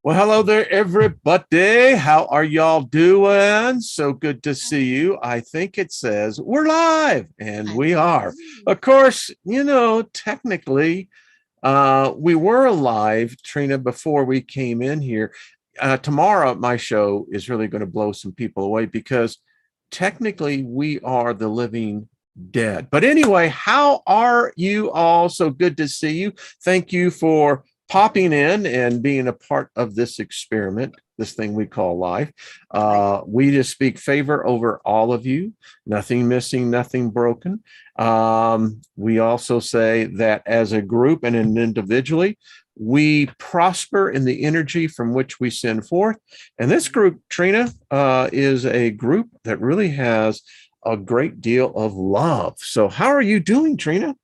Well, hello there, everybody. How are y'all doing? So good to see you. I think it says we're live, and we are. Of course, technically, we were live, Trina, before we came in here. Tomorrow, my show is really going to blow some people away because technically we are the living dead. But anyway, how are you all? So good to see you. Thank you for popping in and being a part of this experiment, this thing we call life. We just speak favor over all of you, nothing missing, nothing broken. We also say that as a group and individually, we prosper in the energy from which we send forth. And this group, Trina, is a group that really has a great deal of love. So how are you doing, Trina?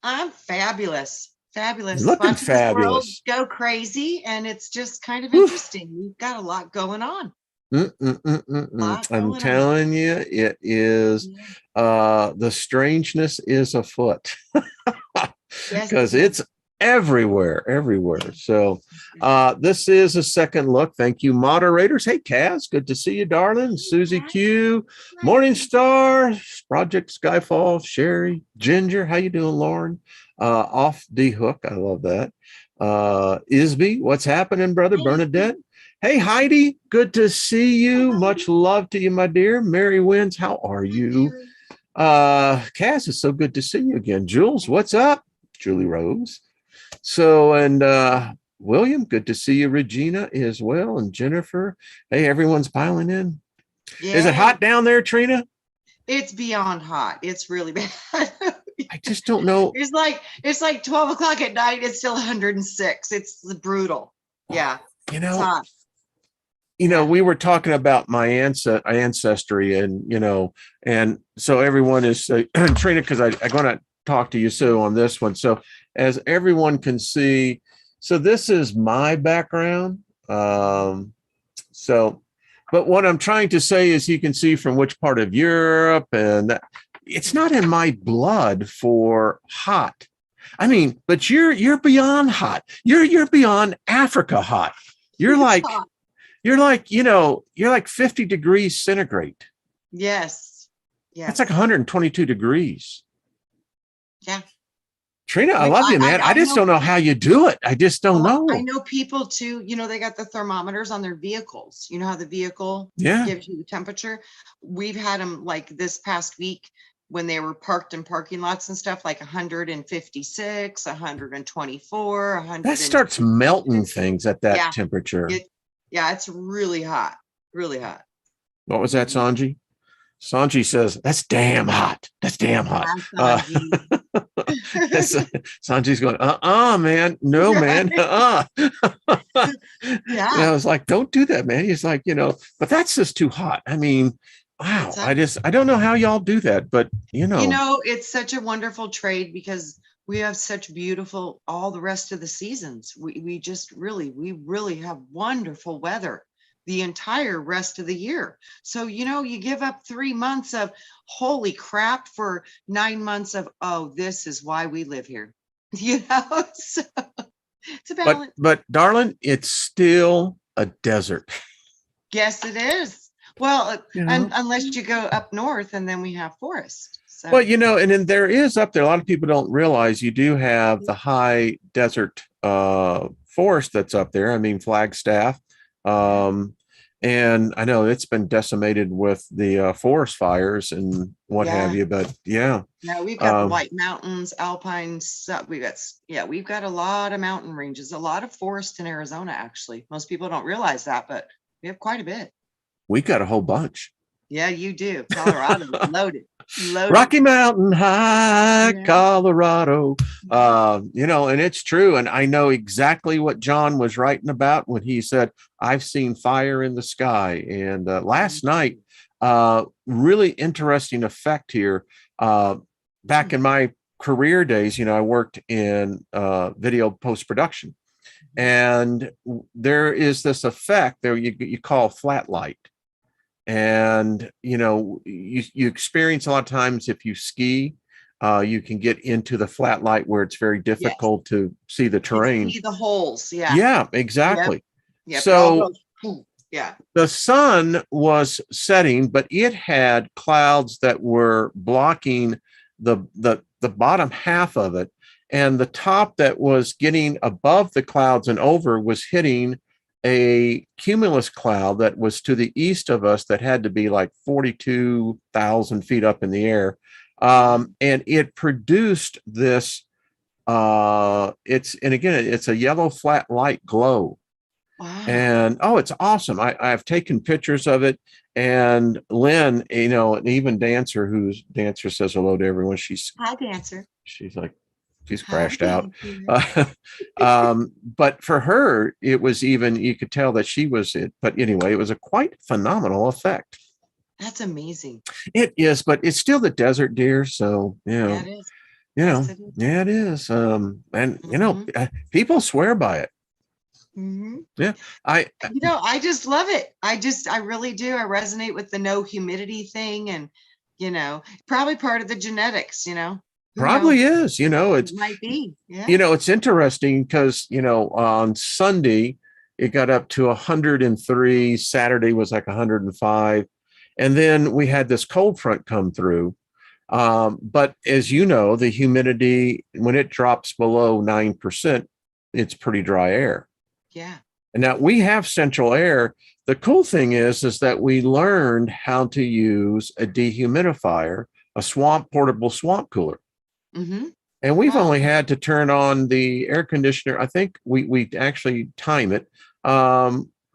I'm fabulous. Fabulous. You're looking Watching this world fabulous. go crazy, and it's just kind of interesting. We've got a lot going on. I'm telling you, it is the strangeness is afoot because it's everywhere. So this is a second look. Thank you, moderators. Hey, Kaz, good to see you, darling. Susie Q, Morningstar, Project Skyfall, Sherry, Ginger, how you doing, Lauren? Off D Hook, I love that. Isby, what's happening, brother? Bernadette. Hey, Heidi, good to see you. Much love to you, my dear. Mary Wins, how are you? Cass, it's so good to see you again. Jules, what's up? Julie Rose. So, and William, good to see you. Regina as well, and Jennifer. Hey, everyone's piling in. Yeah. Is it hot down there, Trina? It's beyond hot. It's really bad. I just don't know. It's like 12 o'clock at night. It's still 106. It's brutal. Yeah. It's hot. We were talking about my ancestry and so everyone is Trina, because I'm going to talk to you soon on this one. So as everyone can see, so this is my background. But what I'm trying to say is you can see from which part of Europe, and it's not in my blood for hot. I mean, but you're beyond hot. You're beyond Africa hot. You're like 50 degrees centigrade. Yes. That's like 122 degrees. Yeah. Trina, I love you, man. I just don't know how you do it. I just don't know. I know people too, they got the thermometers on their vehicles. You know how the vehicle gives you the temperature? We've had them like this past week when they were parked in parking lots and stuff, like 156, 124, 100. That starts melting things at that temperature. It's really hot. Really hot. What was that, Sanji? Sanji says, that's damn hot. That's damn hot. Sanji's going, man. No, man. Yeah. I was like, don't do that, man. He's like, but that's just too hot. I mean, wow. I don't know how y'all do that, but it's such a wonderful trade because we have such beautiful, all the rest of the seasons. We really have wonderful weather the entire rest of the year. So, you give up 3 months of holy crap for 9 months of, this is why we live here. So it's a balance. But darling, it's still a desert. Yes, it is. Well, unless you go up north and then we have forest. So. Well, and then there is up there, a lot of people don't realize you do have the high desert forest that's up there. I mean, Flagstaff. And I know it's been decimated with the forest fires and what have you, but No, we've got the White Mountains, Alpines. We've got a lot of mountain ranges, a lot of forest in Arizona, actually. Most people don't realize that, but we have quite a bit. We got a whole bunch. Yeah, you do. Colorado, loaded. Rocky Mountain High, Colorado. And it's true. And I know exactly what John was writing about when he said, I've seen fire in the sky. And last night, really interesting effect here. Back in my career days, I worked in video post-production. And there is this effect there you call flat light. And, you experience a lot of times if you ski, you can get into the flat light where it's very difficult to see the terrain. See the holes. Yeah. Yeah, exactly. Yep. Yeah, it all So goes, poof. Yeah. the sun was setting, but it had clouds that were blocking the bottom half of it, and the top that was getting above the clouds and over was hitting a cumulus cloud that was to the east of us that had to be like 42,000 feet up in the air. And it produced this and again, it's a yellow flat light glow. Wow. And oh, it's awesome. I've taken pictures of it. And Lynn, an even Dancer says hello to everyone. Hi, Dancer. She's like, she's Hi, crashed out. Dancer. But for her, it was even, you could tell that she was it. But anyway, it was a quite phenomenal effect. That's amazing. It is, but it's still the desert deer. So, Yeah, it is. Yes, it is. yeah, it is. And Mhm. people swear by it. Mhm. Yeah. I I just love it. I really do. I resonate with the no humidity thing, and probably part of the genetics, who probably knows? is, It might be. Yeah. it's interesting because, on Sunday, it got up to 103. Saturday was like 105. And then we had this cold front come through. But as you know, the humidity, when it drops below 9%, it's pretty dry air. Yeah. And now we have central air. The cool thing is that we learned how to use a dehumidifier, a portable swamp cooler. Mm-hmm. And we've Oh, only had to turn on the air conditioner. I think we actually time it.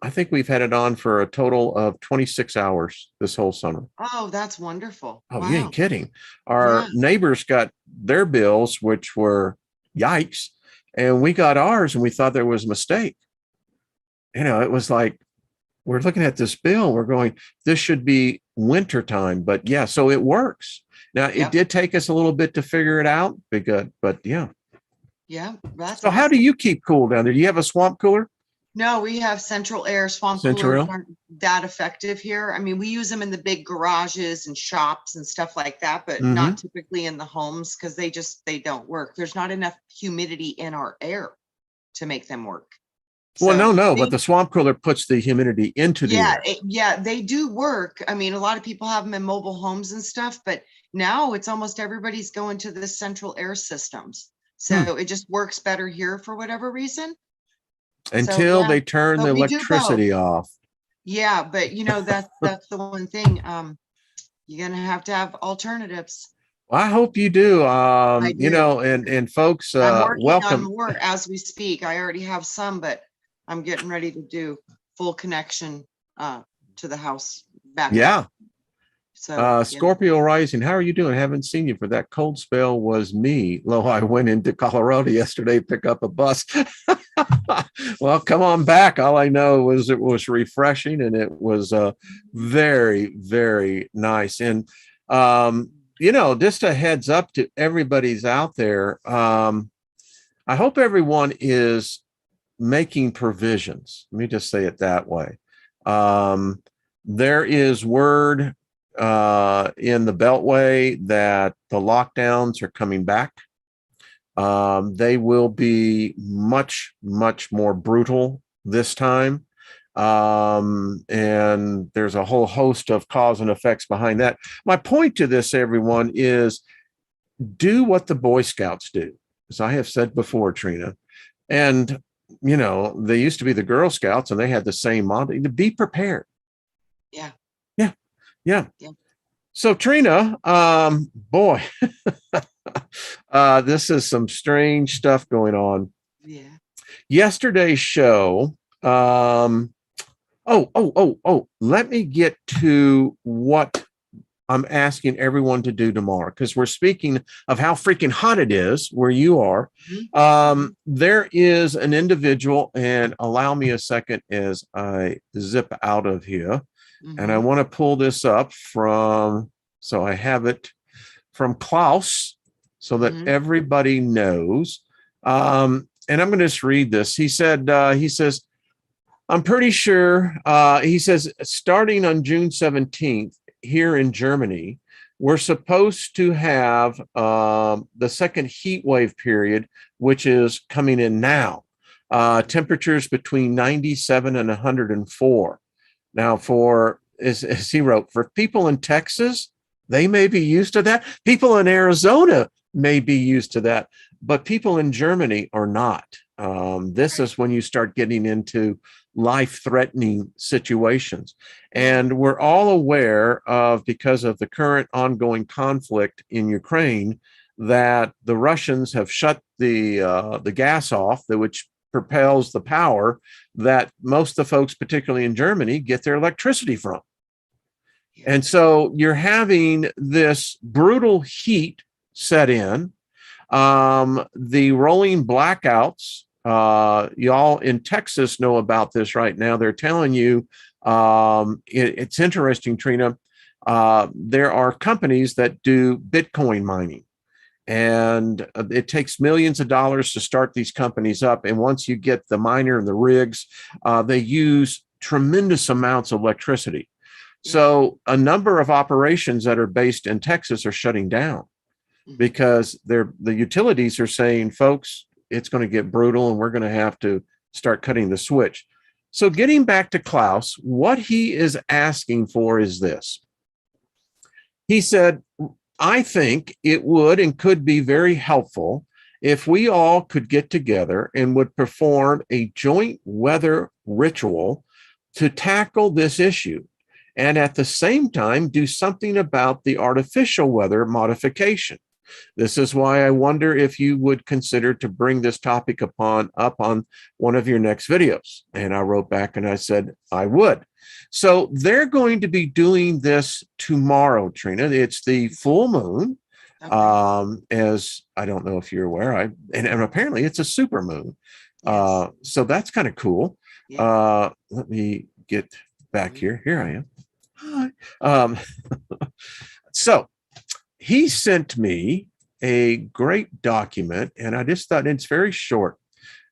I think we've had it on for a total of 26 hours this whole summer. oh, that's wonderful. Oh, you ain't Wow. kidding. Yeah. Our neighbors got their bills, which were yikes. And we got ours and we thought there was a mistake. It was like, we're looking at this bill. We're going, this should be wintertime. But yeah, so it works. Now, it Yep. did take us a little bit to figure it out, but yeah. Yeah. That's So how do awesome. you keep cool down there? Do you have a swamp cooler? No, we have central air. Swamp coolers Central? aren't that effective here. I mean, we use them in the big garages and shops and stuff like that, but Mm-hmm. not typically in the homes because they don't work. There's not enough humidity in our air to make them work. Well, So no, but the swamp cooler puts the humidity into the air. yeah, they do work. I mean, a lot of people have them in mobile homes and stuff, but now it's almost everybody's going to the central air systems. So it just works better here for whatever reason. So Until yeah, they turn the but we do both. electricity off. Yeah, but that's the one thing. You're gonna to have alternatives. Well, I hope you do. I do. And folks, I'm working on welcome. more as we speak. I already have some, but I'm getting ready to do full connection to the house back. Yeah. So Scorpio rising. How are you doing? Haven't seen you for that cold spell. Was me. I went into Colorado yesterday, pick up a bus. Well, come on back. All I know was it was refreshing and it was very, very nice. And just a heads up to everybody's out there. I hope everyone is making provisions. Let me just say it that way. There is word in the Beltway that the lockdowns are coming back. They will be much, much more brutal this time. And there's a whole host of cause and effects behind that. My point to this, everyone, is do what the Boy Scouts do, as I have said before, Trina. And, they used to be the Girl Scouts and they had the same model. To be prepared. Yeah. Yeah. So Trina, boy, this is some strange stuff going on. Yeah. Yesterday's show. Let me get to what I'm asking everyone to do tomorrow, because we're speaking of how freaking hot it is where you are. There is an individual, and allow me a second as I zip out of here. And I want to pull this up so I have it from Klaus so that everybody knows. And I'm going to just read this. He says, I'm pretty sure, he says, starting on June 17th here in Germany, we're supposed to have the second heat wave period, which is coming in now. temperatures between 97 and 104. Now, as he wrote, for people in Texas, they may be used to that. People in Arizona may be used to that, but people in Germany are not. This is when you start getting into life-threatening situations. And we're all aware of, because of the current ongoing conflict in Ukraine, that the Russians have shut the gas off, which propels the power that most of the folks, particularly in Germany, get their electricity from. And so you're having this brutal heat set in, the rolling blackouts. Y'all in Texas know about this right now. They're telling you, it's interesting, Trina. There are companies that do Bitcoin mining, and it takes millions of dollars to start these companies up. And once you get the miner and the rigs, they use tremendous amounts of electricity. So a number of operations that are based in Texas are shutting down because the utilities are saying, folks, it's going to get brutal and we're going to have to start cutting the switch. So getting back to Klaus, what he is asking for is this. He said, I think it would and could be very helpful if we all could get together and would perform a joint weather ritual to tackle this issue, and at the same time do something about the artificial weather modification. This is why I wonder if you would consider to bring this topic up on one of your next videos. And I wrote back and I said, I would. So they're going to be doing this tomorrow, Trina. It's the full moon. Okay. As I don't know if you're aware, and apparently it's a super moon. Yes. So that's kind of cool. Yeah. Let me get back here. Here I am. Hi. So he sent me a great document, and I just thought it's very short.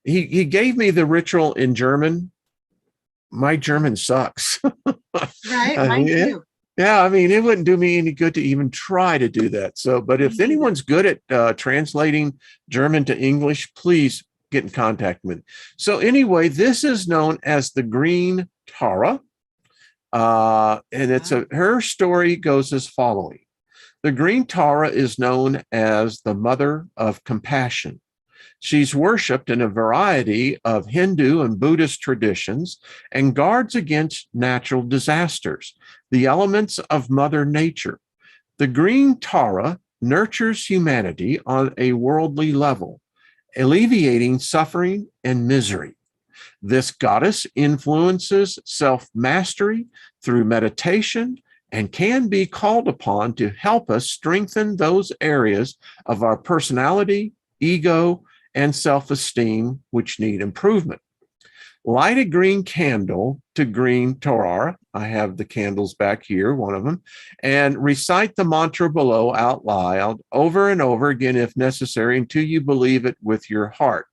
He gave me the ritual in German. My German sucks. Right, mine too. Yeah, I mean, it wouldn't do me any good to even try to do that. So, but if anyone's good at translating German to English, please get in contact with me. So anyway, this is known as the Green Tara. And it's her story goes as following. The Green Tara is known as the Mother of Compassion. She's worshipped in a variety of Hindu and Buddhist traditions and guards against natural disasters, the elements of Mother Nature. The Green Tara nurtures humanity on a worldly level, alleviating suffering and misery. This goddess influences self-mastery through meditation and can be called upon to help us strengthen those areas of our personality, ego, and self-esteem which need improvement. Light a green candle to Green Tara. I have the candles back here, one of them, and recite the mantra below out loud over and over again if necessary until you believe it with your heart.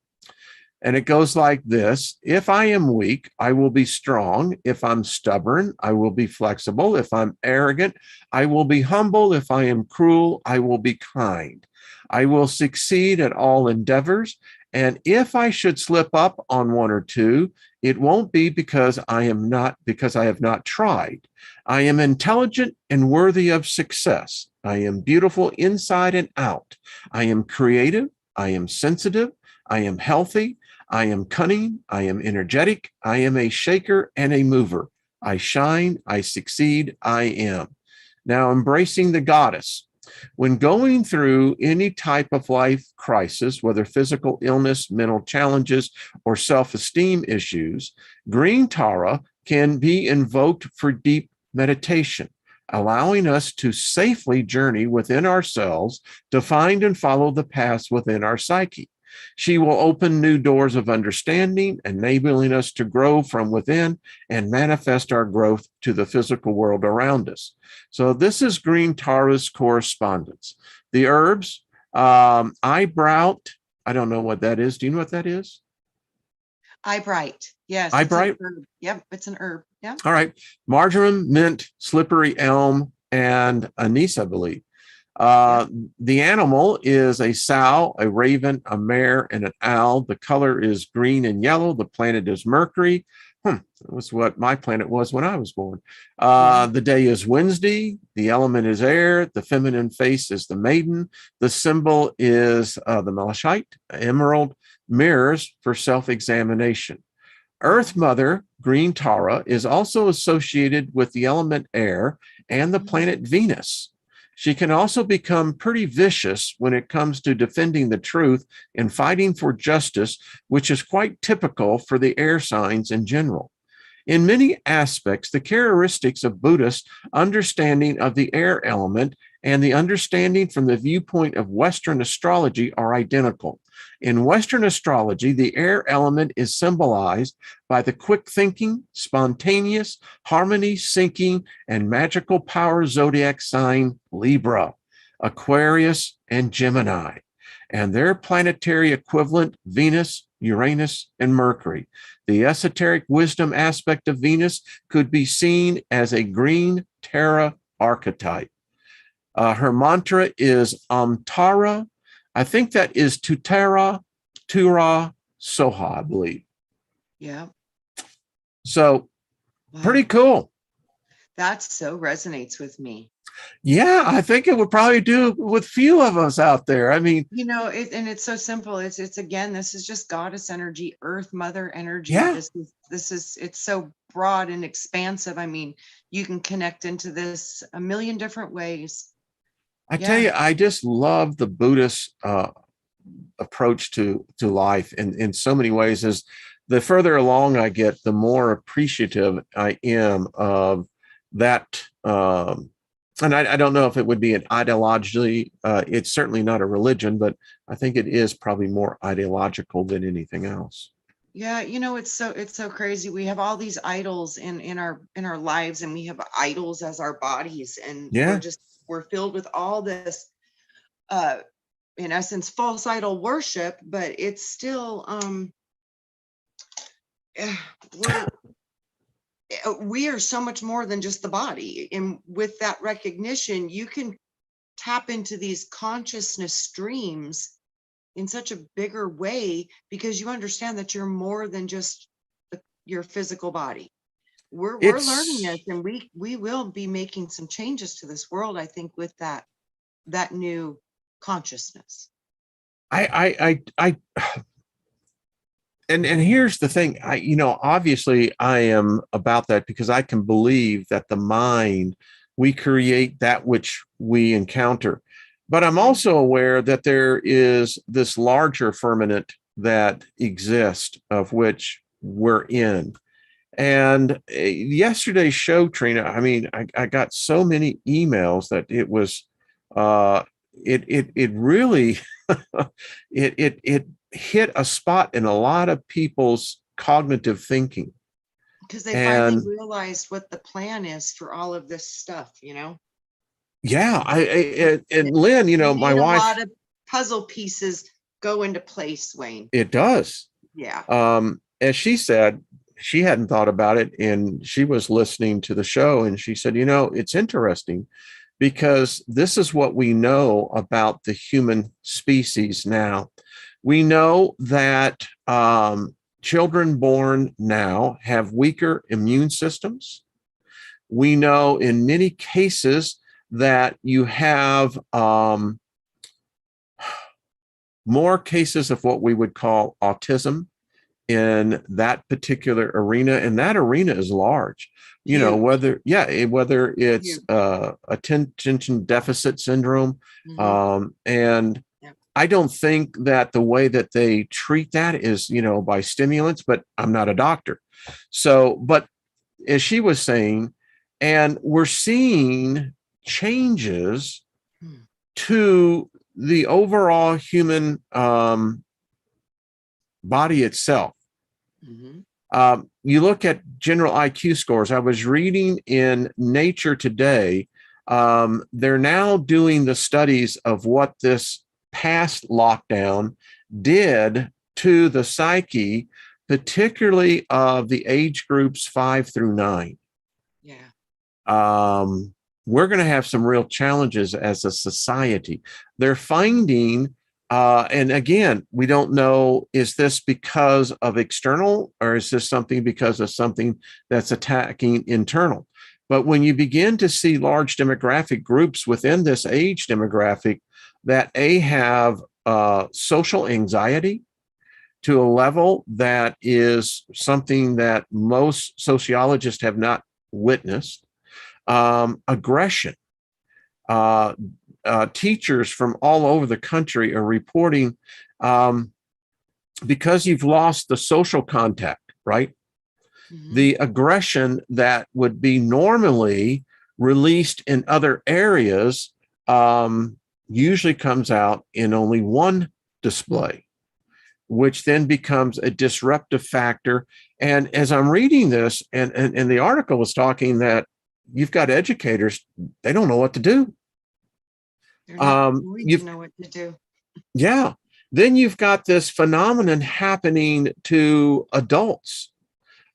And it goes like this. If I am weak, I will be strong. If I'm stubborn, I will be flexible. If I'm arrogant, I will be humble. If I am cruel, I will be kind. I will succeed at all endeavors. And if I should slip up on one or two, it won't be because I have not tried. I am intelligent and worthy of success. I am beautiful inside and out. I am creative. I am sensitive. I am healthy. I am cunning. I am energetic. I am a shaker and a mover. I shine. I succeed. I am. Now, embracing the goddess. When going through any type of life crisis, whether physical illness, mental challenges, or self-esteem issues, Green Tara can be invoked for deep meditation, allowing us to safely journey within ourselves to find and follow the paths within our psyche. She will open new doors of understanding, enabling us to grow from within and manifest our growth to the physical world around us. So this is Green Tara's correspondence. The herbs, eyebright, I don't know what that is. Do you know what that is? Eyebright, yes. Eyebright? Yep, it's an herb. Yeah. All right. Marjoram, mint, slippery elm, and anise, I believe. The animal is a sow, a raven, a mare, and an owl. The color is green and yellow. The planet is Mercury. That was what my planet was when I was born. The day is Wednesday. The element is air. The feminine face is the maiden. The symbol is the malachite, emerald, mirrors for self-examination. Earth Mother, green Tara, is also associated with the element air and the planet Venus. She can also become pretty vicious when it comes to defending the truth and fighting for justice, which is quite typical for the air signs in general. In many aspects, the characteristics of Buddhist understanding of the air element and the understanding from the viewpoint of Western astrology are identical. In Western astrology, the air element is symbolized by the quick thinking, spontaneous, harmony seeking, and magical power zodiac sign Libra, Aquarius, and Gemini, and their planetary equivalent Venus, Uranus, and Mercury. The esoteric wisdom aspect of Venus could be seen as a green Terra archetype. Her mantra is Amtara. I think that is Tutera, Tura, Soha, I believe. Yeah. So pretty cool. That so resonates with me. Yeah, I think it would probably do with few of us out there. I mean, you know, and it's so simple. It's again, this is just goddess energy, earth mother energy. Yeah. This is it's so broad and expansive. I mean, you can connect into this a million different ways. I tell you, I just love the Buddhist approach to life in so many ways. As the further along I get, the more appreciative I am of that. And I don't know if it would be an ideology. It's certainly not a religion, but I think it is probably more ideological than anything else. Yeah, you know, it's so crazy. We have all these idols in our lives, and we have idols as our bodies, and we're filled with all this in essence false idol worship, but it's still we are so much more than just the body. And with that recognition, you can tap into these consciousness streams in such a bigger way, because you understand that you're more than just your physical body. We're learning this, and we will be making some changes to this world, I think, with that new consciousness. And here's the thing, obviously I am about that, because I can believe that the mind, we create that which we encounter. But I'm also aware that there is this larger firmament that exists, of which we're in. And yesterday's show, Trina, I mean, I got so many emails that it was, it really, it hit a spot in a lot of people's cognitive thinking. Because they finally realized what the plan is for all of this stuff, Yeah, and Lynn, my wife, a lot of puzzle pieces go into place, Wayne. It does. Yeah. As she said, she hadn't thought about it, and she was listening to the show, and she said, it's interesting, because this is what we know about the human species now. We know that children born now have weaker immune systems. We know in many cases that you have more cases of what we would call autism in that particular arena, and that arena is large. Whether it's attention deficit syndrome, and I don't think that the way that they treat that is, by stimulants, but I'm not a doctor. So, but as she was saying, and we're seeing changes to the overall human body itself. You look at general IQ scores. I was reading in Nature today. They're now doing the studies of what this past lockdown did to the psyche, particularly of the age groups 5 through 9. Yeah. we're going to have some real challenges as a society. They're finding, and again, we don't know, is this because of external or is this something because of something that's attacking internal? But when you begin to see large demographic groups within this age demographic that have social anxiety to a level that is something that most sociologists have not witnessed, aggression. Teachers from all over the country are reporting, because you've lost the social contact, right? Mhm. The aggression that would be normally released in other areas usually comes out in only one display, which then becomes a disruptive factor. And as I'm reading this, and the article was talking that you've got educators, they don't know what to do. They're not going to You've know what to do. Yeah. Then you've got this phenomenon happening to adults.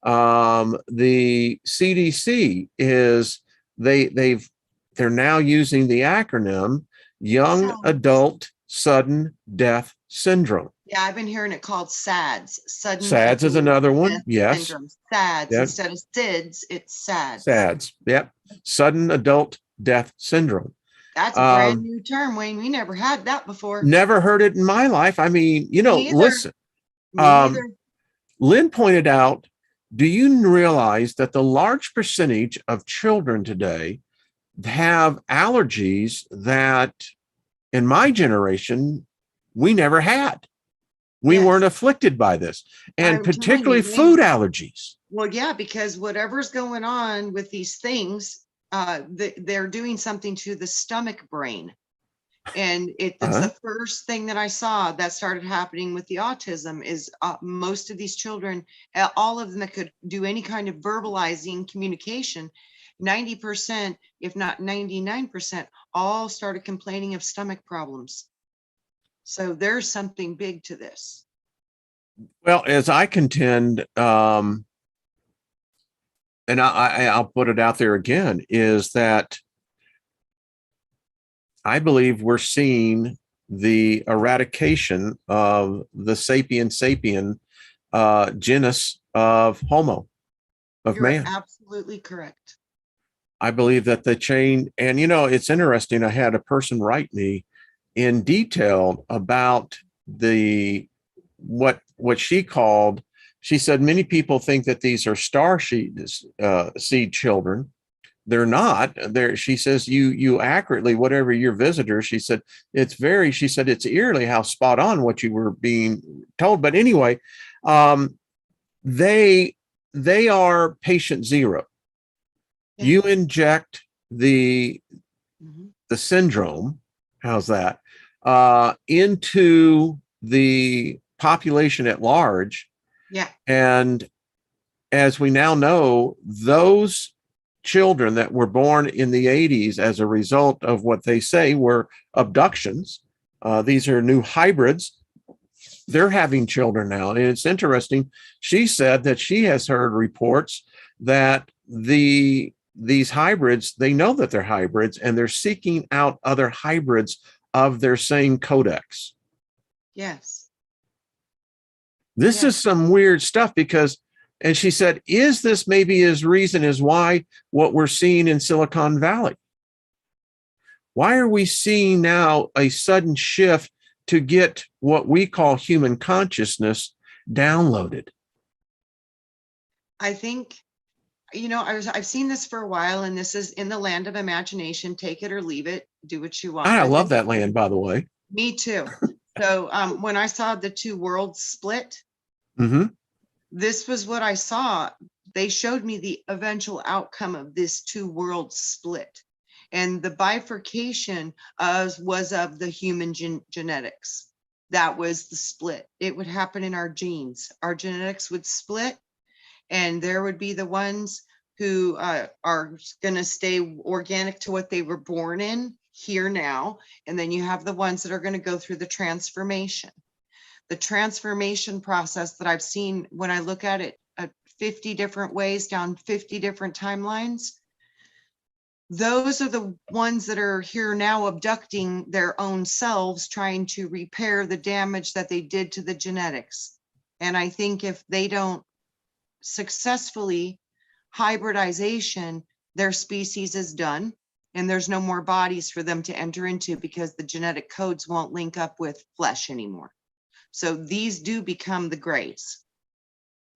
The CDC is they're now using the acronym Young SADS. Adult Sudden Death Syndrome. Yeah, I've been hearing it called SADS. Sudden SADS is Adult another one. Death Yes. Syndrome. SADS. Yeah. Instead of SIDS, it's SADS. SADS. Yep. Sudden Adult Death Syndrome. That's a brand new term, Wayne. We never had that before. Never heard it in my life. I mean, Me either. listen. Me either. Lynn pointed out, do you realize that the large percentage of children today have allergies that in my generation, we never had? We Yes. weren't afflicted by this, and I'm telling particularly you, food Wayne. allergies. Well, yeah, because whatever's going on with these things, they're doing something to the stomach brain. And that's the first thing that I saw that started happening with the autism is most of these children, all of them that could do any kind of verbalizing communication, 90%, if not 99%, all started complaining of stomach problems. So there's something big to this. Well, as I contend, and I'll put it out there again, is that I believe we're seeing the eradication of the sapien genus of Homo, of You're man. absolutely correct. I believe that the chain, and it's interesting. I had a person write me in detail about what she called. She said many people think that these are seed children. They're not. She says you accurately, whatever your visitor. She said she said it's eerily how spot on what you were being told. But anyway, they are patient zero. Yeah. You inject the Mhm. syndrome, how's that, into the population at large. Yeah. And as we now know, those children that were born in the 80s as a result of what they say were abductions, these are new hybrids. They're having children now. And it's interesting. She said that she has heard reports that these hybrids, they know that they're hybrids and they're seeking out other hybrids of their same codex. Yes. This is some weird stuff because, and she said, is this maybe his reason is why what we're seeing in Silicon Valley? Why are we seeing now a sudden shift to get what we call human consciousness downloaded? I think, I've seen this for a while, and this is in the land of imagination. Take it or leave it. Do what you want. I love that land, by the way. Me too. So when I saw the two worlds split, this was what I saw. They showed me the eventual outcome of this two worlds split. And the bifurcation was of the human genetics. That was the split. It would happen in our genes. Our genetics would split, and there would be the ones who are going to stay organic to what they were born in here now. And then you have the ones that are going to go through the transformation. The transformation process that I've seen when I look at it 50 different ways down 50 different timelines, those are the ones that are here now abducting their own selves, trying to repair the damage that they did to the genetics. And I think if they don't successfully hybridization, their species is done and there's no more bodies for them to enter into because the genetic codes won't link up with flesh anymore. So these do become the grays.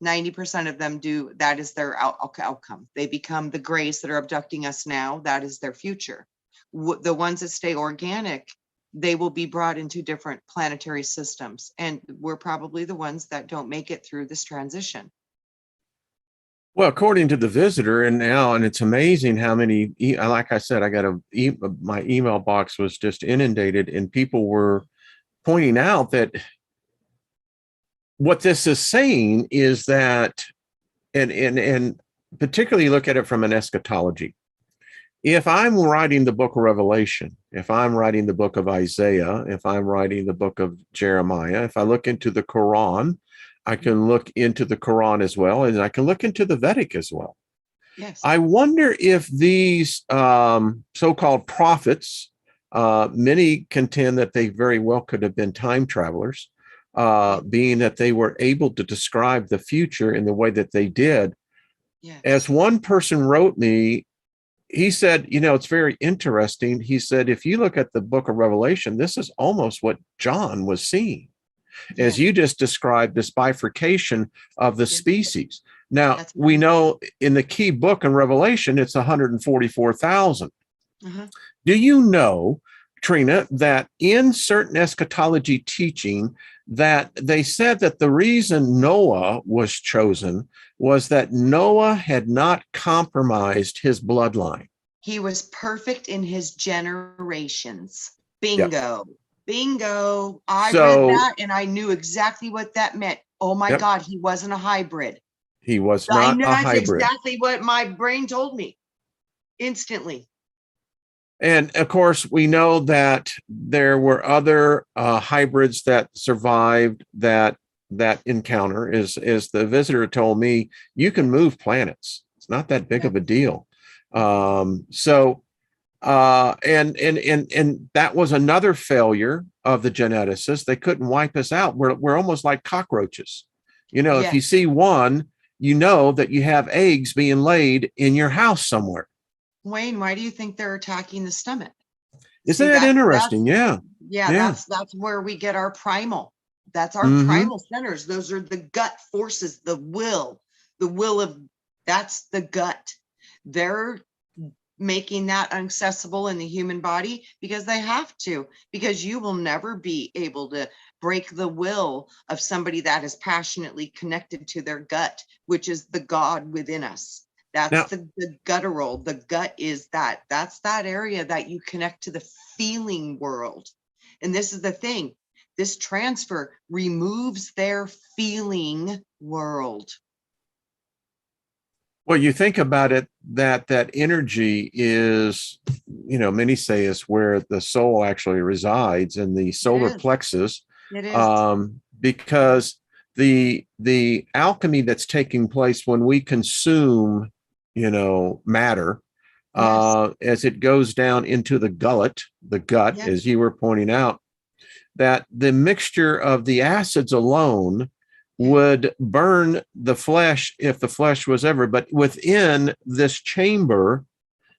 90% of them do. That is their outcome. They become the grays that are abducting us now. That is their future. The ones that stay organic, they will be brought into different planetary systems. And we're probably the ones that don't make it through this transition. Well, according to the visitor, and it's amazing how many, like I said, I got my email box was just inundated, and people were pointing out that what this is saying is that, and particularly look at it from an eschatology. If I'm writing the book of Revelation, if I'm writing the book of Isaiah, if I'm writing the book of Jeremiah, if I look into the Quran, I can look into the Quran as well, and I can look into the Vedic as well. Yes. I wonder if these so-called prophets, many contend that they very well could have been time travelers, being that they were able to describe the future in the way that they did. Yes. As one person wrote me, he said, it's very interesting. He said, if you look at the book of Revelation, this is almost what John was seeing. As you just described, this bifurcation of the species. Now, we know in the key book in Revelation, it's 144,000. Do you know, Trina, that in certain eschatology teaching, that they said that the reason Noah was chosen was that Noah had not compromised his bloodline. He was perfect in his generations. Bingo. Yep. Bingo. I read that and I knew exactly what that meant. Oh my God, he wasn't a hybrid. He was not a hybrid. That's exactly what my brain told me instantly. And of course, we know that there were other hybrids that survived that encounter. As the visitor told me, you can move planets. It's not that big of a deal. And that was another failure of the geneticists. They couldn't wipe us out. We're almost like cockroaches. If you see one, you know that you have eggs being laid in your house somewhere. Wayne, why do you think they're attacking the stomach? Isn't that interesting? Yeah. That's where we get our primal. That's our primal centers. Those are the gut forces, the will of, that's the gut. They're making that accessible in the human body because they have to, because you will never be able to break the will of somebody that is passionately connected to their gut, which is the God within us. That's the guttural. The gut is that's that area that you connect to the feeling world. And this is the thing, this transfer removes their feeling world. Well, you think about it, that energy is, many say is where the soul actually resides, in the solar plexus. It is. Because the alchemy that's taking place when we consume, matter, as it goes down into the gut, as you were pointing out, that the mixture of the acids alone would burn the flesh if the flesh was ever, but within this chamber,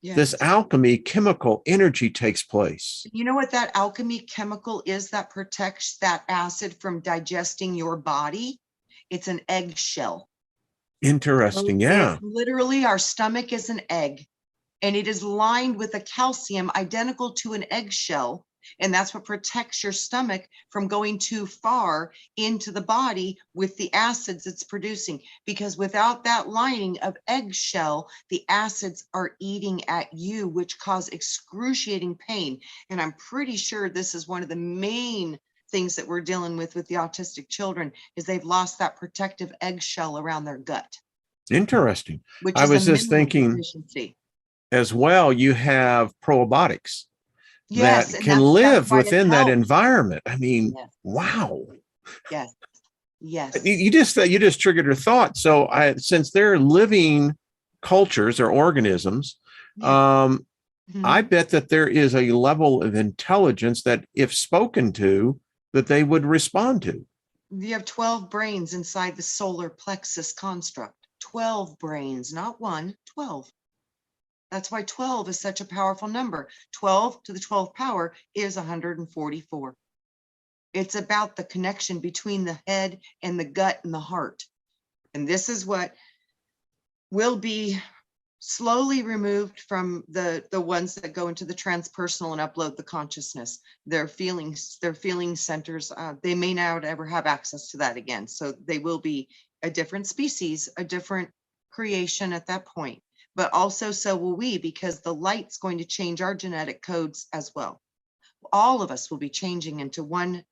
this alchemy chemical energy takes place. You know what that alchemy chemical is that protects that acid from digesting your body? It's an eggshell. Interesting. Yeah. Literally, our stomach is an egg, and it is lined with a calcium identical to an eggshell. And that's what protects your stomach from going too far into the body with the acids it's producing. Because without that lining of eggshell, the acids are eating at you, which cause excruciating pain. And I'm pretty sure this is one of the main things that we're dealing with the autistic children, is they've lost that protective eggshell around their gut. Interesting. I was just thinking as well, you have probiotics. That can live within that environment. I mean, wow. Yes. You just triggered a thought. So since they're living cultures or organisms, I Mhm. bet that there is a level of intelligence that if spoken to, that they would respond to. You have 12 brains inside the solar plexus construct. 12 brains, not one, 12. That's why 12 is such a powerful number. 12 to the 12th power is 144. It's about the connection between the head and the gut and the heart. And this is what will be slowly removed from the ones that go into the transpersonal and upload the consciousness. Their feelings, their feeling centers, they may not ever have access to that again. So they will be a different species, a different creation at that point. But also so will we, because the light's going to change our genetic codes as well. All of us will be changing into one.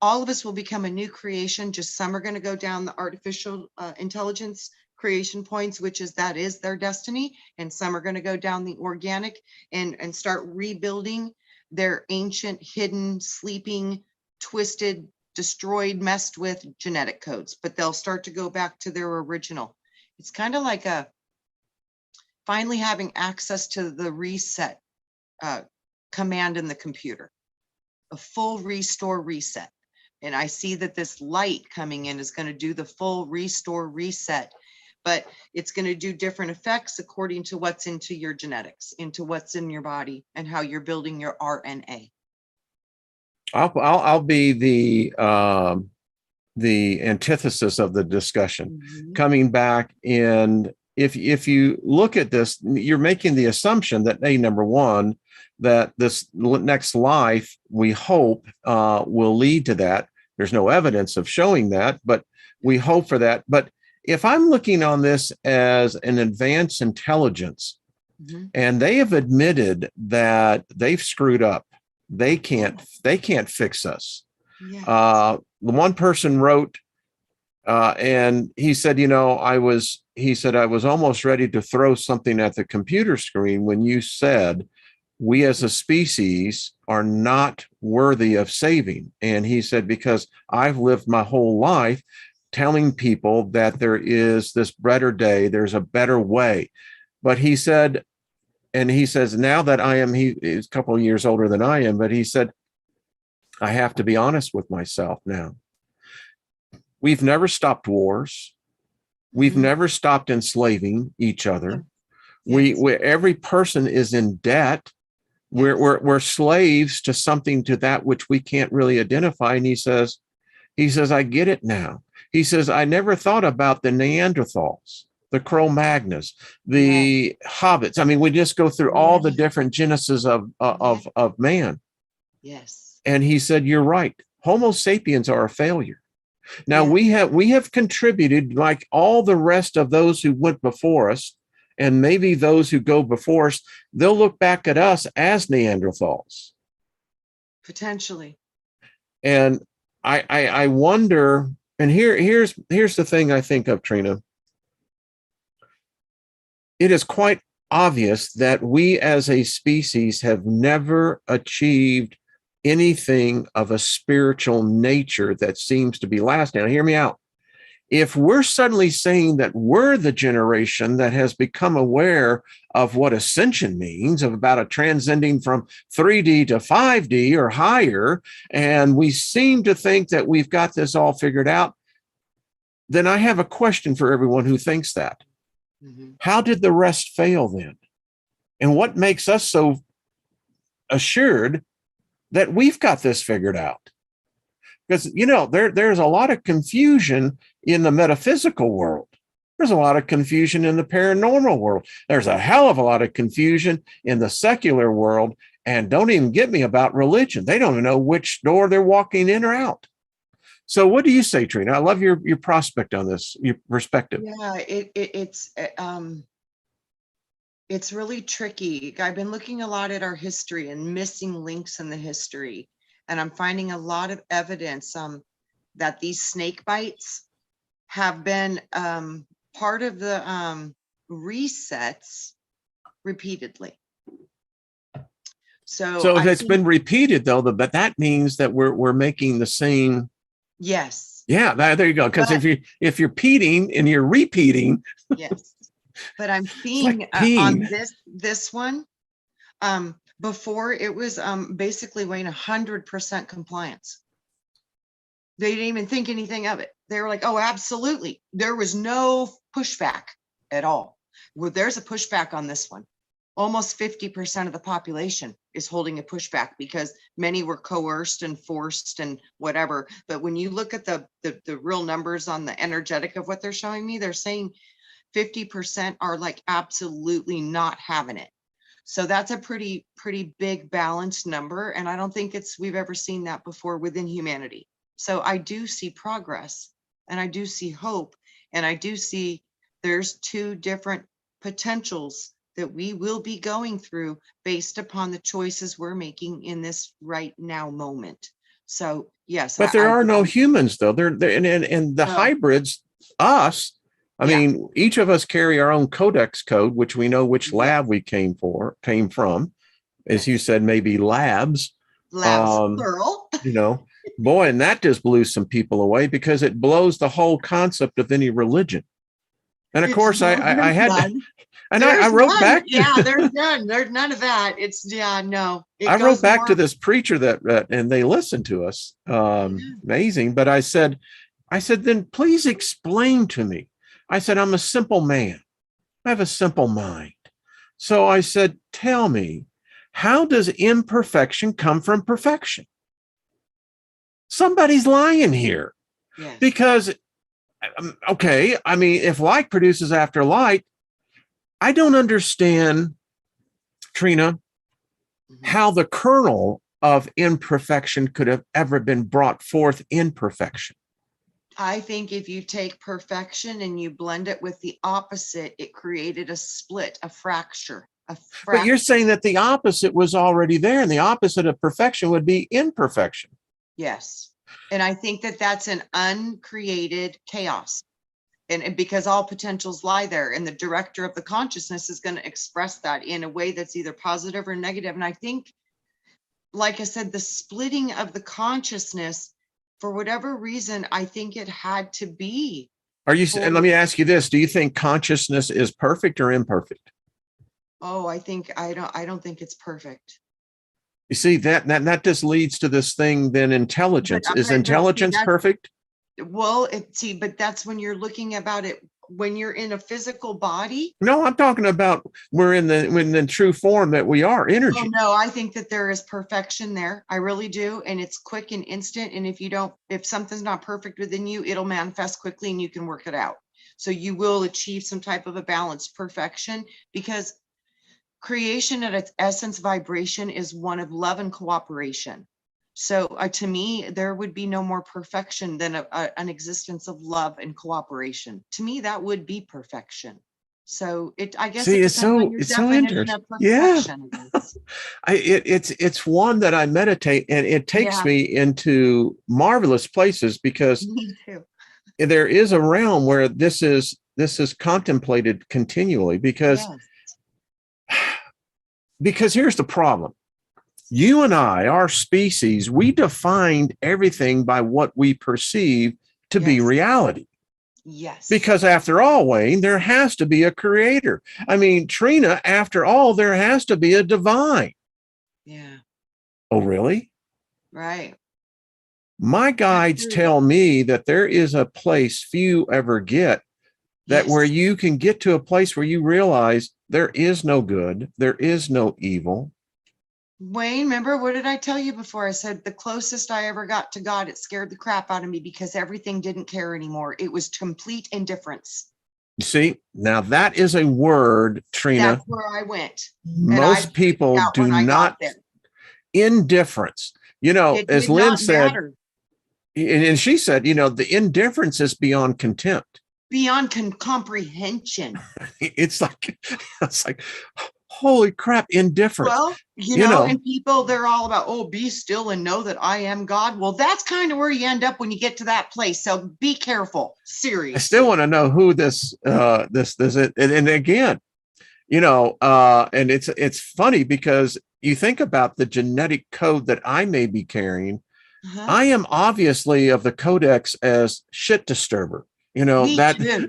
All of us will become a new creation. Just some are going to go down the artificial intelligence creation points, which is that is their destiny. And some are going to go down the organic and start rebuilding their ancient, hidden, sleeping, twisted, destroyed, messed with genetic codes. But they'll start to go back to their original. It's kind of like a finally having access to the reset command in the computer, a full restore reset. And I see that this light coming in is going to do the full restore reset, but it's going to do different effects according to what's into your genetics, into what's in your body and how you're building your RNA. I'll be the antithesis of the discussion. Mhm. Coming back, and if you look at this, you're making the assumption that number one, that this next life, we hope, will lead to that. There's no evidence of showing that, but we hope for that. But if I'm looking on this as an advanced intelligence, Mhm. and they have admitted that they've screwed up, they can't fix us. Yes. The one person wrote, and he said, I was almost ready to throw something at the computer screen when you said we as a species are not worthy of saving. And he said, because I've lived my whole life telling people that there is this better day, there's a better way. But he said, and he says, now that he is a couple of years older than I am, but he said, I have to be honest with myself now. We've never stopped wars. We've Mhm. never stopped enslaving each other. Yes. We every person is in debt. Yes. We're slaves to something, to that which we can't really identify. And he says, I get it now. He says, I never thought about the Neanderthals, the Cro-Magnons, the hobbits. I mean, we just go through all the different genesis of man. Yes. And he said, you're right. Homo sapiens are a failure. Now Yeah. we have contributed, like all the rest of those who went before us, and maybe those who go before us, they'll look back at us as Neanderthals. Potentially. And I wonder, and here's the thing I think of, Trina. It is quite obvious that we as a species have never achieved anything of a spiritual nature that seems to be lasting. Now, hear me out. If we're suddenly saying that we're the generation that has become aware of what ascension means, of about a transcending from 3D to 5D or higher, and we seem to think that we've got this all figured out, then I have a question for everyone who thinks that. Mhm. How did the rest fail then? And what makes us so assured that we've got this figured out? Because, there's a lot of confusion in the metaphysical world. There's a lot of confusion in the paranormal world. There's a hell of a lot of confusion in the secular world. And don't even get me about religion. They don't even know which door they're walking in or out. So what do you say, Trina? I love your prospect on this, your perspective. Yeah, it's really tricky. I've been looking a lot at our history and missing links in the history, and I'm finding a lot of evidence that these snake bites have been part of the resets repeatedly. So if I it's think, been repeated, though, but that means that we're making the same. yes. Yeah, there you go. Because if you're repeating and you're repeating, Yes. But I'm It's like seeing on peeing. this one, before it was basically weighing 100% compliance. They didn't even think anything of it. They were like, oh, absolutely. There was no pushback at all. Well, there's a pushback on this one. Almost 50% of the population is holding a pushback because many were coerced and forced and whatever. But when you look at the real numbers on the energetic of what they're showing me, they're saying 50% are like absolutely not having it. So that's a pretty big balanced number. And I don't think we've ever seen that before within humanity. So I do see progress and I do see hope. And I do see there's two different potentials that we will be going through based upon the choices we're making in this right now moment. So yes, But there are no humans though. They're and the hybrids, us. I mean, each of us carry our own codex code, which we know which lab we came from. As you said, maybe labs. Plural. You know, boy, and that just blew some people away because it blows the whole concept of any religion. And of course, I had to, and I wrote back. There's none. There's none of that. No. I wrote back to this preacher that, and they listened to us. Amazing. But I said, then please explain to me. I said, I'm a simple man. I have a simple mind. So I said, tell me, how does imperfection come from perfection? Somebody's lying here. Yes. Because, okay, I mean, if like produces after like, I don't understand, Trina, how the kernel of imperfection could have ever been brought forth in perfection. I think if you take perfection and you blend it with the opposite, it created a split, a fracture. But you're saying that the opposite was already there, and the opposite of perfection would be imperfection. Yes. And I think that that's an uncreated chaos. And because all potentials lie there, and the director of the consciousness is going to express that in a way that's either positive or negative. And I think, like I said, the splitting of the consciousness, for whatever reason, I think it had to be. And let me ask you this. Do you think consciousness is perfect or imperfect? Oh, I don't think it's perfect. You see, that just leads to this thing, then intelligence. Is intelligence perfect? Well, but that's when you're looking about it, when you're in a physical body. No, I'm talking about we're in the true form that we are, energy. Oh, no, I think that there is perfection there. I really do. And it's quick and instant. And if something's not perfect within you, it'll manifest quickly and you can work it out. So you will achieve some type of a balanced perfection, because creation at its essence vibration is one of love and cooperation. So to me, there would be no more perfection than an existence of love and cooperation. To me, that would be perfection. So I guess it's so interesting. Yeah, it's one that I meditate, and it takes me into marvelous places, because me too. There is a realm where this is contemplated continually, because here's the problem. You and I, our species, we defined everything by what we perceive to be reality. Yes. Because after all, Wayne, there has to be a creator. I mean, Trina, after all, there has to be a divine. Yeah. Oh, really? Right. My guides tell me that there is a place few ever get, that where you can get to a place where you realize there is no good, there is no evil. Wayne, remember, what did I tell you before? I said the closest I ever got to God, it scared the crap out of me, because everything didn't care anymore. It was complete indifference. You see, now that is a word, Trina. That's where I went. Most people do not. Indifference. You know, as Lynn said, and she said, you know, the indifference is beyond contempt. Beyond comprehension. It's like, holy crap, indifference. Well, you know, and people, they're all about, oh, be still and know that I am God. Well, that's kind of where you end up when you get to that place. So be careful. Seriously. I still want to know who this is. And again, you know, and it's funny, because you think about the genetic code that I may be carrying. I am obviously of the codex as shit disturber. You know, Me that too.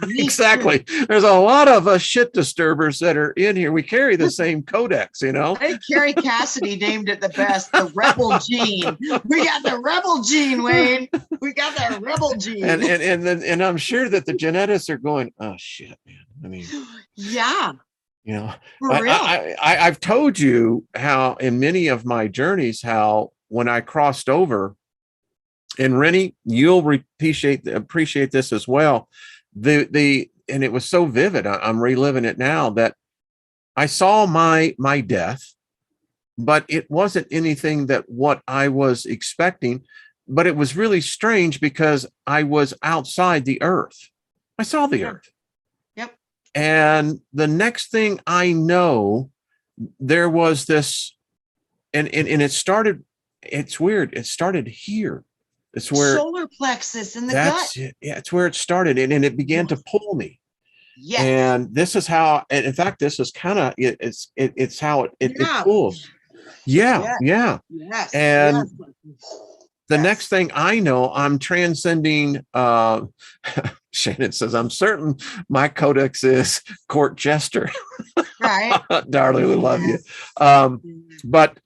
Me exactly. too. There's a lot of shit disturbers that are in here. We carry the same codex, you know. I think Carrie Cassidy named it the best, the rebel gene. We got the rebel gene, Wayne. We got the rebel gene. And I'm sure that the geneticists are going, oh shit, man. I mean, yeah, you know, for real. I've told you how in many of my journeys, how when I crossed over, and Rennie, you'll appreciate this as well. And it was so vivid. I'm reliving it now, that I saw my death, but it wasn't anything that what I was expecting. But it was really strange because I was outside the earth. I saw the earth. Yep. And the next thing I know, there was this, and it started, it's weird. It started here. It's where solar plexus in the gut. Yeah, it's where it started. And it began to pull me. Yes. And this is how, and in fact, this is kind of, it's how it pulls. Yeah. Yeah. Yes. And yes. the next thing I know, I'm transcending, Shannon says, I'm certain my codex is court jester. Right. Darling, we love you. But,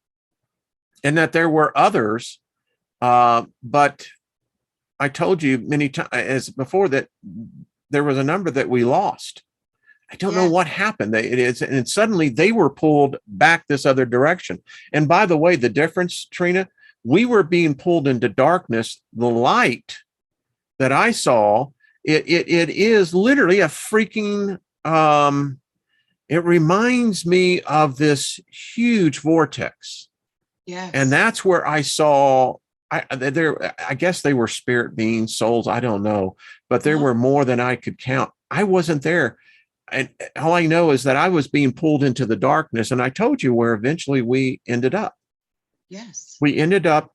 and that there were others, but I told you many times as before that there was a number that we lost. I don't know what happened. And suddenly they were pulled back this other direction. And by the way, the difference, Trina, we were being pulled into darkness. The light that I saw, it is literally a freaking, it reminds me of this huge vortex. Yes. And that's where I saw, I guess they were spirit beings, souls, I don't know, but there were more than I could count. I wasn't there. And all I know is that I was being pulled into the darkness. And I told you where eventually we ended up. Yes. We ended up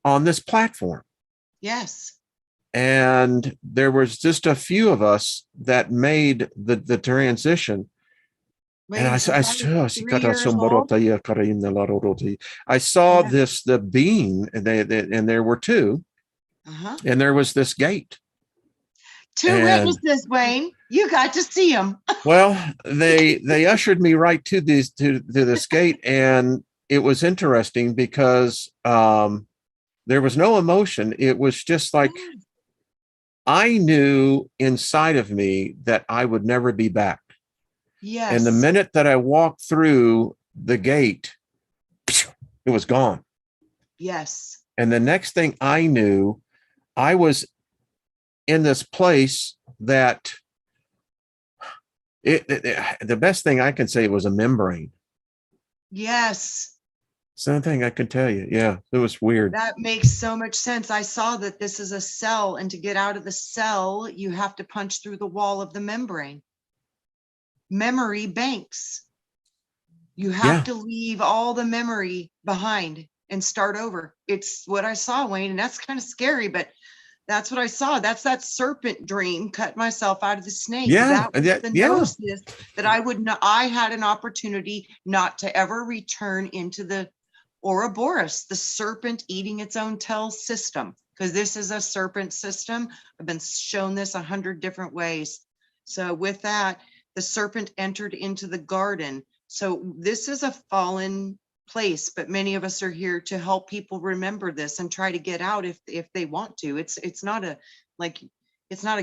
on this platform. Yes. And there was just a few of us that made the transition. Wait, and I saw this, the being, and there were two, and there was this gate. Two witnesses, Wayne. You got to see them. Well, they ushered me right to this gate, and it was interesting because there was no emotion. It was just like I knew inside of me that I would never be back. Yes. And the minute that I walked through the gate, it was gone. Yes. And the next thing I knew, I was in this place that the best thing I can say was a membrane. Yes. Something I can tell you. Yeah, it was weird. That makes so much sense. I saw that this is a cell, and to get out of the cell, you have to punch through the wall of the membrane. Memory banks. You have to leave all the memory behind and start over. It's what I saw, Wayne, and that's kind of scary, but that's what I saw. That's that serpent dream, cut myself out of the snake. Yeah. That was the gnosis that I had an opportunity not to ever return into the Ouroboros, the serpent eating its own tail system, because this is a serpent system. I've been shown this 100 different ways. So with that, the serpent entered into the garden. So this is a fallen place, but many of us are here to help people remember this and try to get out if they want to. It's not a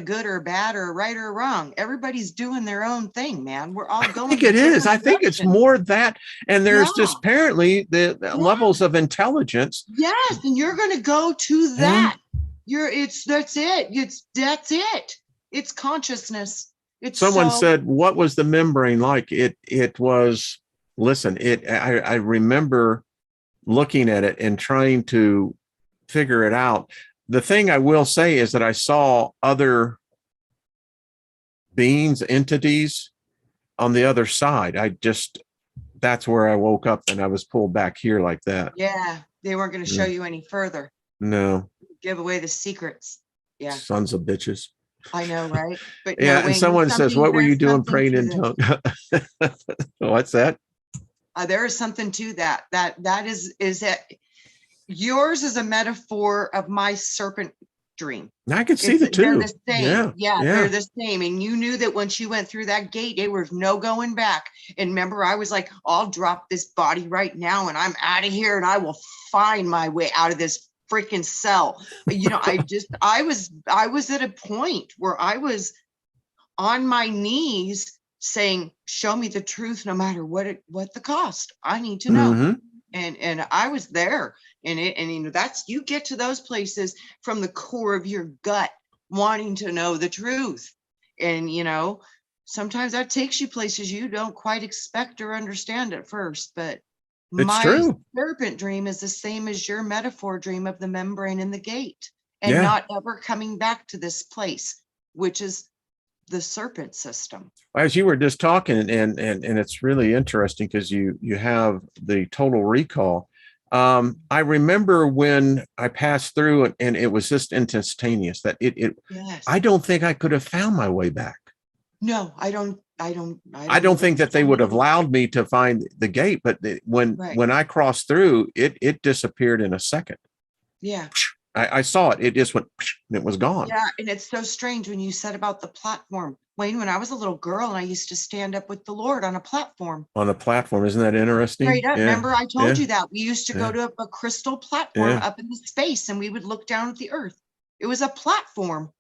good or a bad or a right or a wrong. Everybody's doing their own thing, man. We're all going. I think it is. I think it's more that, and there's just apparently the levels of intelligence. Yes, and you're going to go to that. That's it. It's consciousness. Someone said, what was the membrane like? It was, listen, I remember looking at it and trying to figure it out. The thing I will say is that I saw other beings, entities on the other side. That's where I woke up, and I was pulled back here like that. Yeah, they weren't going to show you any further. No. Give away the secrets. Yeah. Sons of bitches. I know, right? But yeah, and someone says, what were you doing praying in tongue? What's that? There is something to that. That is that yours is a metaphor of my serpent Dream. I could see They're the same. Yeah. They're the same. And you knew that once you went through that gate, there was no going back. And remember, I was like, I'll drop this body right now and I'm out of here and I will find my way out of this freaking cell. You know, I was at a point where I was on my knees saying, show me the truth, no matter what the cost. I need to know. Mm-hmm. And I was there, and you know, that's, you get to those places from the core of your gut, wanting to know the truth. And, you know, sometimes that takes you places you don't quite expect or understand at first, but It's my true. serpent dream is the same as your metaphor dream of the membrane and the gate, and Yeah. not ever coming back to this place, which is the serpent system. As you were just talking, and it's really interesting because you have the total recall. I remember when I passed through and it was just instantaneous that Yes. I don't think I could have found my way back. No, I don't think that they would have allowed me to find the gate, but when I crossed through, it disappeared in a second. Yeah. I saw it. It just went, and it was gone. Yeah, and it's so strange when you said about the platform. Wayne, when I was a little girl and I used to stand up with the Lord on a platform. On the platform. Isn't that interesting? Straight up. Yeah. Remember, I told Yeah. you that we used to go to a crystal platform up in the space and we would look down at the earth. It was a platform.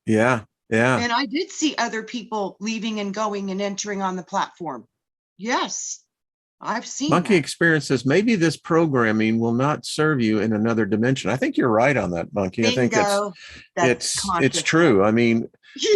Yeah. Yeah. And I did see other people leaving and going and entering on the platform. Yes, I've seen Monkey that. Experience says maybe this programming will not serve you in another dimension. I think you're right on that, Monkey. Bingo. I think it's true. I mean,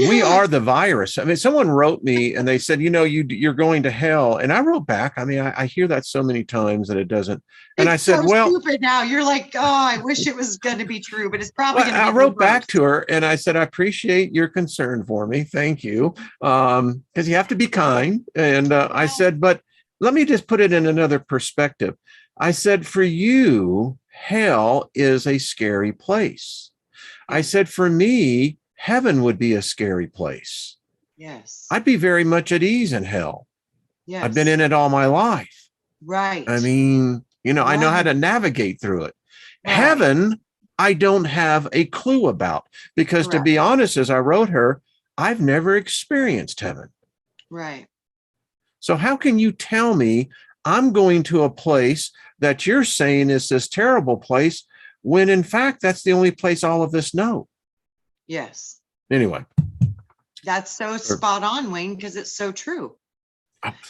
we are the virus. I mean, someone wrote me and they said, you know, you're going to hell. And I wrote back. I mean, I hear that so many times that it doesn't. And I said, so well, stupid now. You're like, oh, I wish it was going to be true, but it's probably going to be. I wrote back to her and I said, I appreciate your concern for me. Thank you. Because you have to be kind. And I said, but let me just put it in another perspective. I said, for you, hell is a scary place. I said, for me, heaven would be a scary place. Yes. I'd be very much at ease in hell. Yes. I've been in it all my life. Right. I mean, you know, I know how to navigate through it. Right. Heaven, I don't have a clue about, because to be honest, as I wrote her, I've never experienced heaven. Right. So how can you tell me I'm going to a place that you're saying is this terrible place, when in fact, that's the only place all of us know? Yes. Anyway. That's so spot on, Wayne, because it's so true.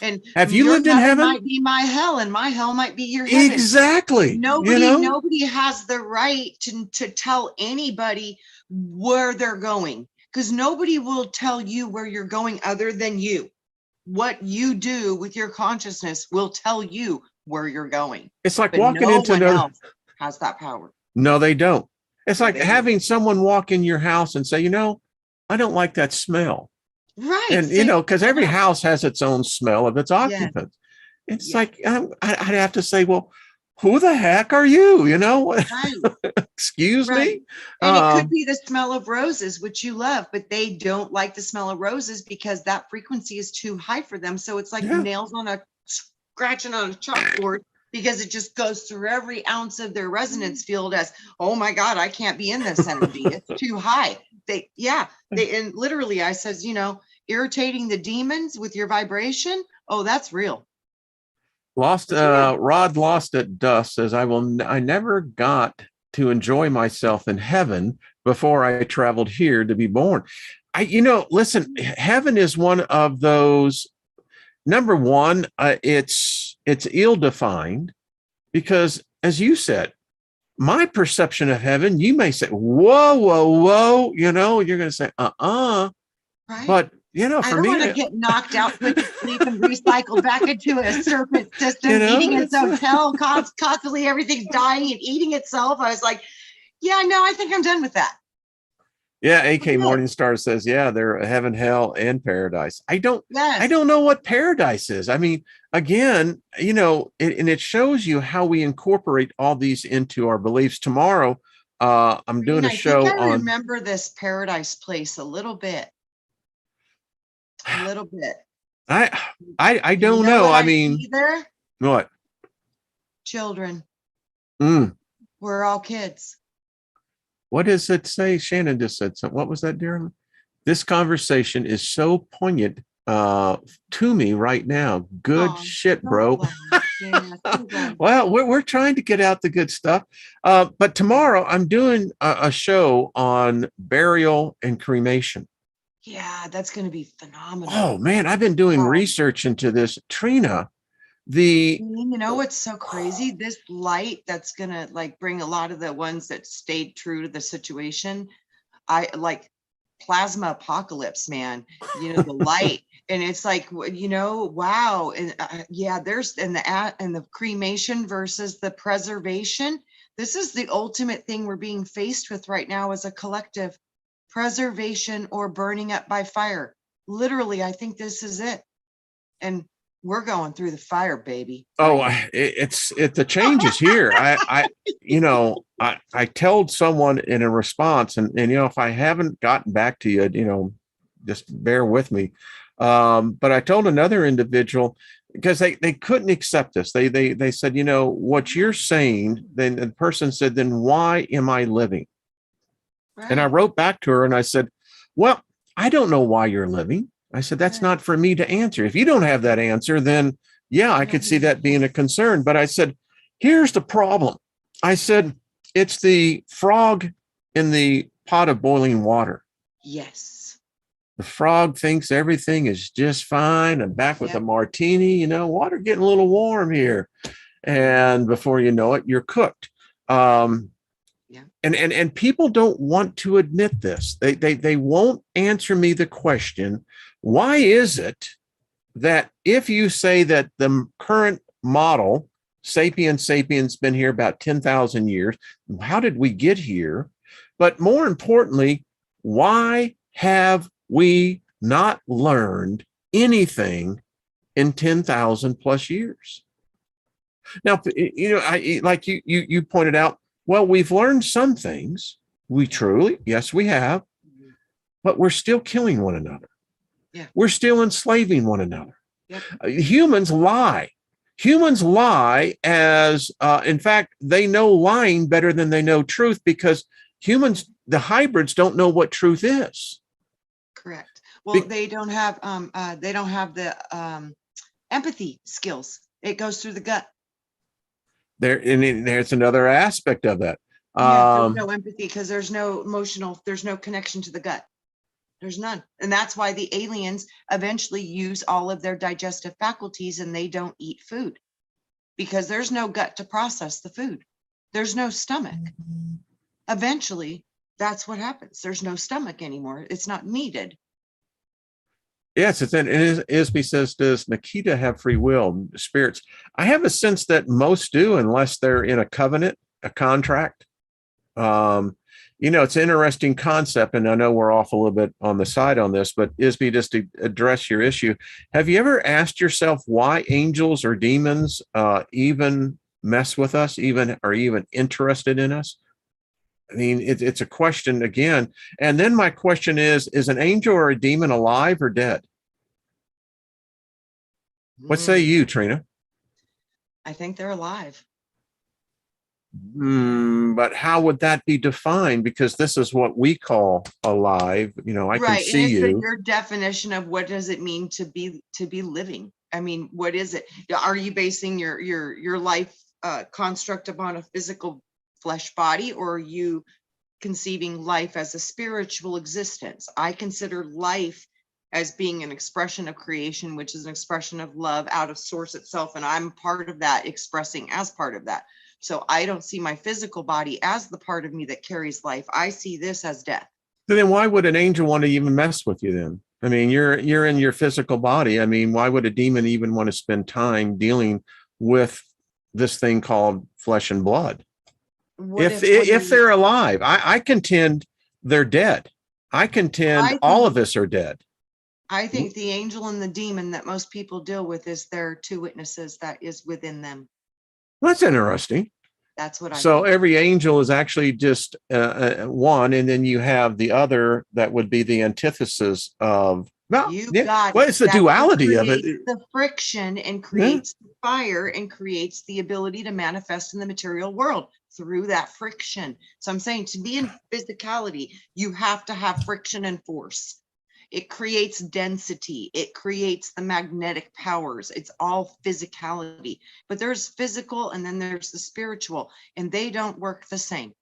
And have you lived in heaven? Might be my hell, and my hell might be your heaven. Exactly. Nobody has the right to tell anybody where they're going, because nobody will tell you where you're going other than you. What you do with your consciousness will tell you where you're going. It's like walking into another else has that power. No, they don't. It's like having someone walk in your house and say, you know, I don't like that smell. Right. And, you know, because every house has its own smell of its occupants. Yes. It's like, I'd have to say, well, who the heck are you? You know, excuse me. And it could be the smell of roses, which you love, but they don't like the smell of roses because that frequency is too high for them. So it's like nails on a scratching on a chalkboard, because it just goes through every ounce of their resonance field as, oh my God, I can't be in this energy. It's too high. And literally I says, you know, irritating the demons with your vibration. Oh, that's real. Rod Lost at Dust says, I never got to enjoy myself in heaven before I traveled here to be born. Listen, heaven is one of those, number one, it's ill-defined, because as you said, my perception of heaven, you may say, whoa, you know, you're going to say, right. But, you know, for me, I don't want to get knocked out, put to sleep, and recycled back into a serpent system, eating its hotel, constantly everything's dying and eating itself. I was like, yeah, no, I think I'm done with that. Yeah, AK Morningstar says, yeah, they're heaven, hell, and paradise. I don't know what paradise is. I mean, again, you know, and it shows you how we incorporate all these into our beliefs. Tomorrow, I'm doing a show on. I remember this paradise place a little bit. I don't know. I mean, what? Children. We're all kids. What does it say? Shannon just said something. What was that, dear? This conversation is so poignant to me right now. Good Oh, shit, so bro. glad. Yeah, so glad. Well, we're trying to get out the good stuff. But tomorrow I'm doing a show on burial and cremation. Yeah, that's going to be phenomenal. Oh man, I've been doing research into this, Trina. The You know what's so crazy? This light that's going to like bring a lot of the ones that stayed true to the situation. I like plasma apocalypse, man. You know, the light, and it's like, you know, wow. And yeah, there's and the cremation versus the preservation. This is the ultimate thing we're being faced with right now as a collective: preservation or burning up by fire. Literally, I think this is it. And we're going through the fire, baby. oh, it's the changes here. I told someone in a response, and if I haven't gotten back to you, just bear with me. But I told another individual, because they couldn't accept this. They said, what you're saying. Then the person said, then why am I living? Right. And I wrote back to her and I said, well, I don't know why you're living. I said, that's not for me to answer. If you don't have that answer, then yeah, I could see that being a concern. But I said, here's the problem. I said, it's the frog in the pot of boiling water. Yes. The frog thinks everything is just fine. I'm back with a martini, water getting a little warm here. And before you know it, you're cooked. And people don't want to admit this. They won't answer me the question, why is it that if you say that the current model, sapiens been here about 10,000 years, how did we get here? But more importantly, why have we not learned anything in 10,000 plus years? Now, like you pointed out, well, we've learned some things. Yes, we have, but we're still killing one another. Yeah. We're still enslaving one another. Yep. Humans lie. Humans lie as, in fact, they know lying better than they know truth, because humans, the hybrids, don't know what truth is. Correct. Well, they don't have the empathy skills. It goes through the gut. There's another aspect of that. There's no empathy because there's no connection to the gut. There's none. And that's why the aliens eventually use all of their digestive faculties and they don't eat food, because there's no gut to process the food. There's no stomach. Eventually, that's what happens. There's no stomach anymore. It's not needed. Yes, it's in ISB says, does Nikita have free will? Spirits. I have a sense that most do, unless they're in a covenant, a contract. It's an interesting concept, and I know we're off a little bit on the side on this, but ISB, just to address your issue, have you ever asked yourself why angels or demons even mess with us, are even interested in us? I mean, it's a question again. And then my question is an angel or a demon alive or dead? What say you, Trina? I think they're alive. But how would that be defined? Because this is what we call alive. I can see you. Your definition of what does it mean to be living? I mean, what is it? Are you basing your life construct upon a physical flesh body, or are you conceiving life as a spiritual existence? I consider life as being an expression of creation, which is an expression of love out of source itself. And I'm part of that, expressing as part of that. So I don't see my physical body as the part of me that carries life. I see this as death. So then why would an angel want to even mess with you then? I mean, you're in your physical body. I mean, why would a demon even want to spend time dealing with this thing called flesh and blood? If they're alive, I contend they're dead. I contend all of us are dead. I think the angel and the demon that most people deal with is their two witnesses that is within them. That's interesting. That's what I think. Every angel is actually just one, and then you have the other that would be the antithesis of. Well, it's the duality of it. The friction and creates fire and creates the ability to manifest in the material world. through that friction. So I'm saying, to be in physicality, you have to have friction and force. It creates density. It creates the magnetic powers. It's all physicality. But there's physical and then there's the spiritual, and they don't work the same.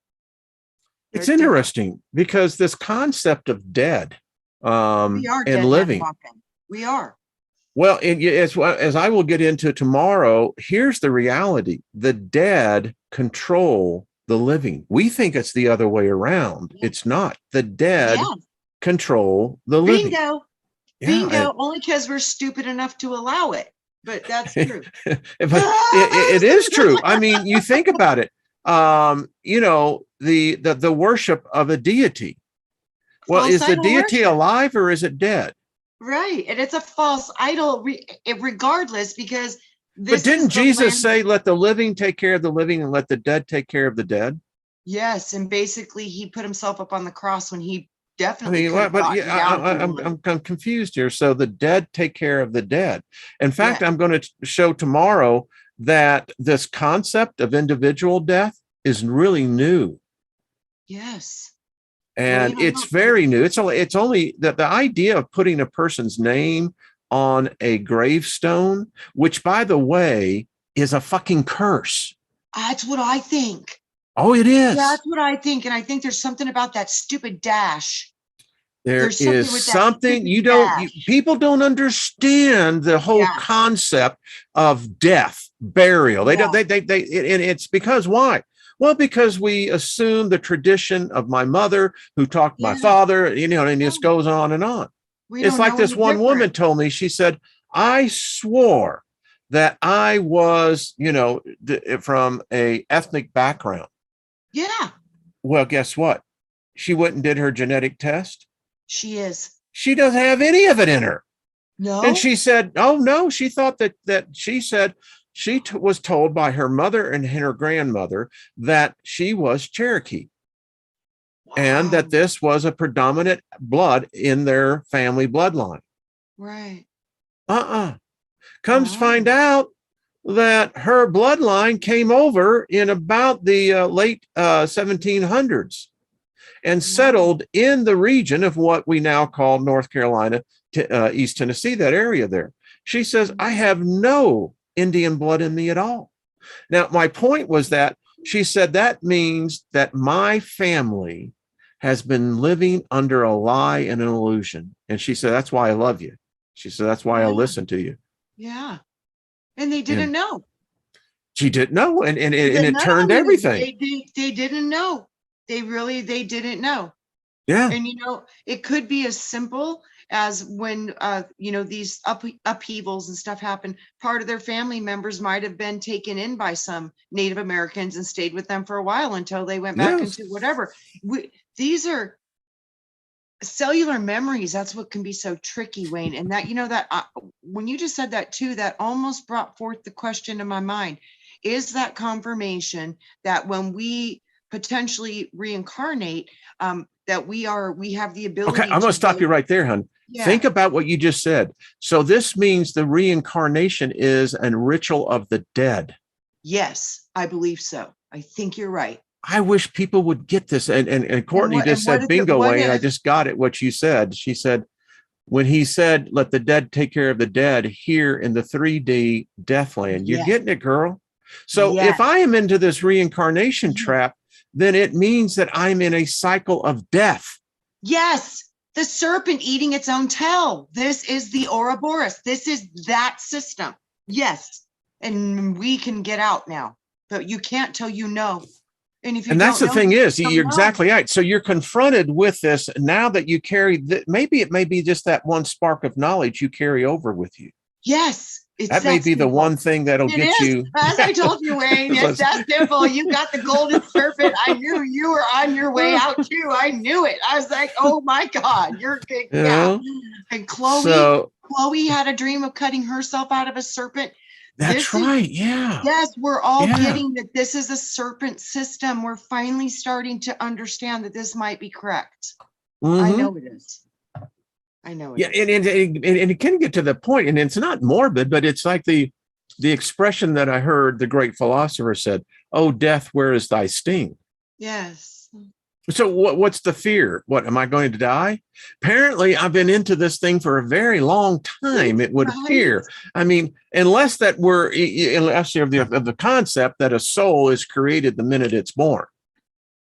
It's interesting because this concept of dead We are and dead men living. walking. We are. Well, as I will get into tomorrow, here's the reality. The dead control the living. We think it's the other way around. It's not. The dead control the living. Bingo. Bingo. Only because we're stupid enough to allow it. But that's true. It is true. I mean, you think about it. You know, the worship of a deity. Well, is the deity alive or is it dead? Right. And it's a false idol regardless, because but didn't Jesus say, let the living take care of the living and let the dead take care of the dead? Yes. And basically he put himself up on the cross when he definitely I'm confused here. So the dead take care of the dead. In fact, I'm going to show tomorrow that this concept of individual death is really new. Yes. And it's very new. It's only that the idea of putting a person's name on a gravestone, which, by the way, is a fucking curse. That's what I think. Oh, it is. That's what I think. And I think there's something about that stupid dash. There's something people don't understand the whole concept of death, burial. They don't, and it's because why? Well, because we assume the tradition of my mother who talked to my father, you know, and this goes on and on. It's like this one woman told me, she said, I swore that I was, you know, from a ethnic background. Yeah. Well, guess what? She went and did her genetic test. She doesn't have any of it in her. No. And she said, oh, no, she thought that she said she was told by her mother and her grandmother that she was Cherokee. Wow. And that this was a predominant blood in their family bloodline. Right. Comes to find out that her bloodline came over in about the late 1700s and settled in the region of what we now call North Carolina, East Tennessee, that area there. She says, I have no Indian blood in me at all. Now, my point was that she said that means that my family has been living under a lie and an illusion. And she said, that's why I love you. She said, that's why I listen to you. Yeah. And they didn't know. She didn't know. And it turned everything. They didn't know. They didn't know. Yeah. And, you know, it could be as simple as when, you know, these upheavals and stuff happen, part of their family members might have been taken in by some Native Americans and stayed with them for a while until they went back into whatever. These are cellular memories. That's what can be so tricky, Wayne. And that, you know, that when you just said that too, that almost brought forth the question in my mind, is that confirmation that when we potentially reincarnate, that we have the ability. Okay, I'm going to stop you right there, hon. Yeah. Think about what you just said. So this means the reincarnation is a ritual of the dead. Yes, I believe so. I think you're right. I wish people would get this. And Courtney just said, bingo, Wayne. I just got it, what you said. She said, when he said, let the dead take care of the dead here in the 3D Deathland, you're getting it, girl. So if I am into this reincarnation trap, then it means that I'm in a cycle of death. Yes. The serpent eating its own tail. This is the Ouroboros. This is that system. Yes. And we can get out now, but you can't till you know. And if you that's the thing is, you're exactly right. So you're confronted with this now that you carry, maybe it may be just that one spark of knowledge you carry over with you. Yes. That may be the one thing that'll get you. As I told you, Wayne, it's that simple. You got the golden serpent. I knew you were on your way out too. I knew it. I was like, oh my God, you're good. Yeah. And Chloe had a dream of cutting herself out of a serpent. That's right. Yeah. Yes, we're all getting that this is a serpent system. We're finally starting to understand that this might be correct. I know it is. I know. And it can get to the point, and it's not morbid, but it's like the expression that I heard the great philosopher said, "Oh, death, where is thy sting?" Yes. So what's the fear? What, am I going to die? Apparently, I've been into this thing for a very long time, it would appear. I mean, unless unless you're of the concept that a soul is created the minute it's born.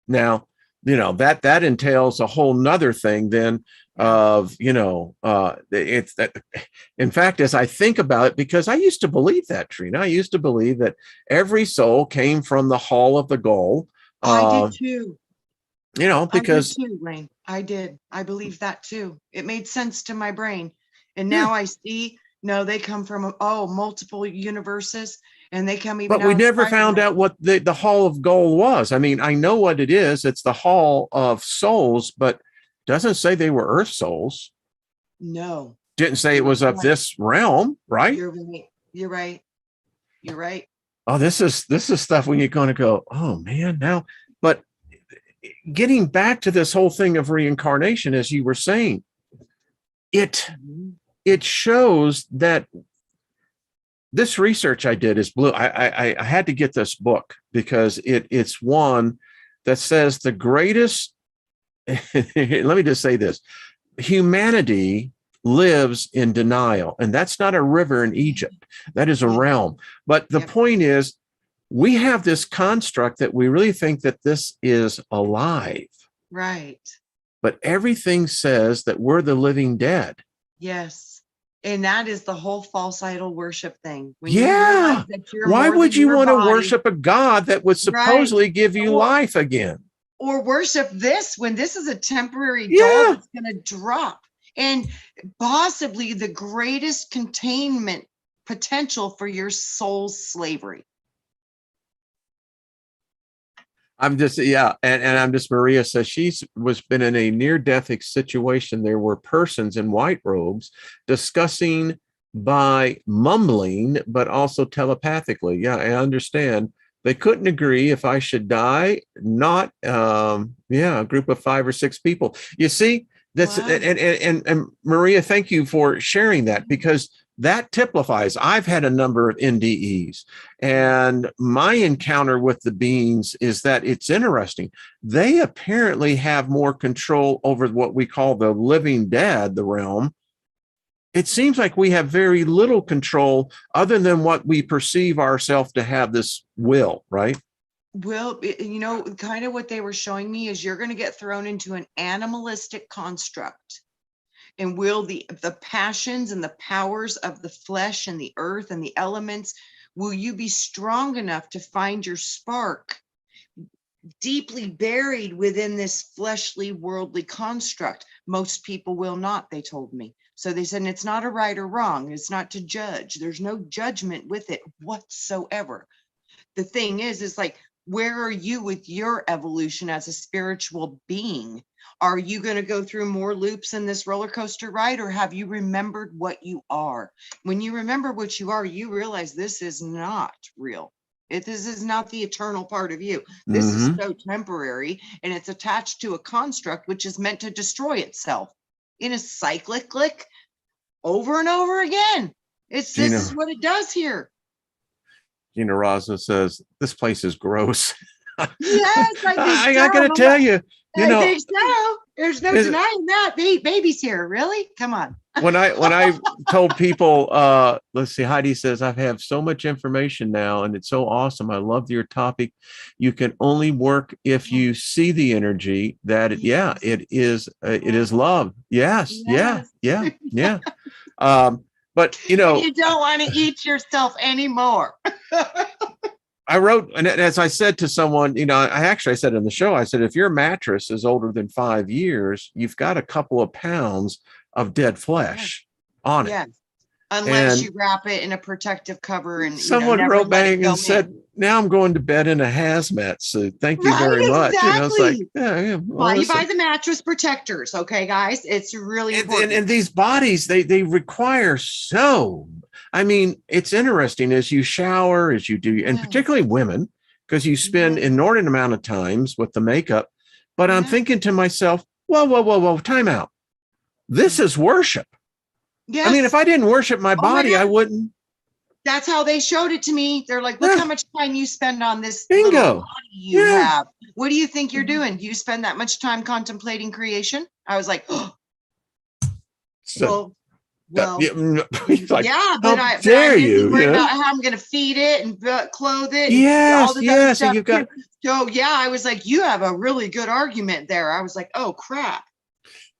Now, that entails a whole nother thing then of, it's that. In fact, as I think about it, because I used to believe that, Trina, I used to believe that every soul came from the hall of the goal. I did too. Because I did too, Wayne. I did. I believe that too. It made sense to my brain. And now I see, no, they come from, multiple universes, and they come even but we never found out what the hall of gold was. I mean, I know what it is. It's the hall of souls, but doesn't say they were earth souls. No. Didn't say it was of this realm, right? You're right. You're right. You're right. Oh, this is stuff when you're going to go, oh man, now. But getting back to this whole thing of reincarnation, as you were saying, it shows that this research I did is blue. I had to get this book because it's one that says the greatest. Let me just say this: humanity lives in denial, and that's not a river in Egypt. That is a realm. But the point is, we have this construct that we really think that this is alive. Right. But everything says that we're the living dead. Yes. And that is the whole false idol worship thing. When why would you want to worship a God that would supposedly give you life again? Or worship this when this is a temporary doll that's going to drop. And possibly the greatest containment potential for your soul's slavery. I'm just, and I'm just, Maria says she's been in a near-death situation. There were persons in white robes discussing by mumbling, but also telepathically. Yeah, I understand. They couldn't agree if I should die, not, a group of 5 or 6 people. You see, that's, and Maria, thank you for sharing that, because that typifies. I've had a number of NDEs, and my encounter with the beings is that it's interesting. They apparently have more control over what we call the living dead, the realm. It seems like we have very little control other than what we perceive ourselves to have, this will, right? Well, kind of what they were showing me is you're going to get thrown into an animalistic construct. And will the passions and the powers of the flesh and the earth and the elements, will you be strong enough to find your spark deeply buried within this fleshly, worldly construct? Most people will not, they told me. So they said, and it's not a right or wrong. It's not to judge. There's no judgment with it whatsoever. The thing is like, where are you with your evolution as a spiritual being? Are you going to go through more loops in this roller coaster ride, or have you remembered what you are? When you remember what you are, you realize this is not real. This is not the eternal part of you. This is so temporary, and it's attached to a construct which is meant to destroy itself in a cyclic over and over again. This is what it does here. Gina Raza says, this place is gross. Yes, I got to tell you, I think so. There's no denying that. Baby's here. Really? Come on. when I told people, let's see, Heidi says, I have so much information now, and it's so awesome. I love your topic. You can only work if you see the energy that it is love. Yes. Yeah. But you don't want to eat yourself anymore. I wrote, and as I said to someone, I said in the show, I said, if your mattress is older than 5 years, you've got a couple of pounds of dead flesh on it. Unless you wrap it in a protective cover. And someone wrote back and said, now I'm going to bed in a hazmat suit. Thank you very much. Exactly. It's like, you buy the mattress protectors. Okay, guys, it's really important. And these bodies, they require it's interesting as you shower, as you do, and particularly women, because you spend inordinate amount of times with the makeup. But I'm thinking to myself, whoa, time out. This is worship. Yes. I mean, if I didn't worship my body, I wouldn't. That's how they showed it to me. They're like, look how much time you spend on this Bingo. little body you Yeah. have. What do you think you're doing? Do you spend that much time contemplating creation? I was like, oh, So, well, he's like, yeah, but how I'm dare busy you? worried Yeah. about how I'm going to feed it and clothe it and Yes, all this other yes. stuff. And you've got, So yeah, I was like, you have a really good argument there. I was like, oh crap.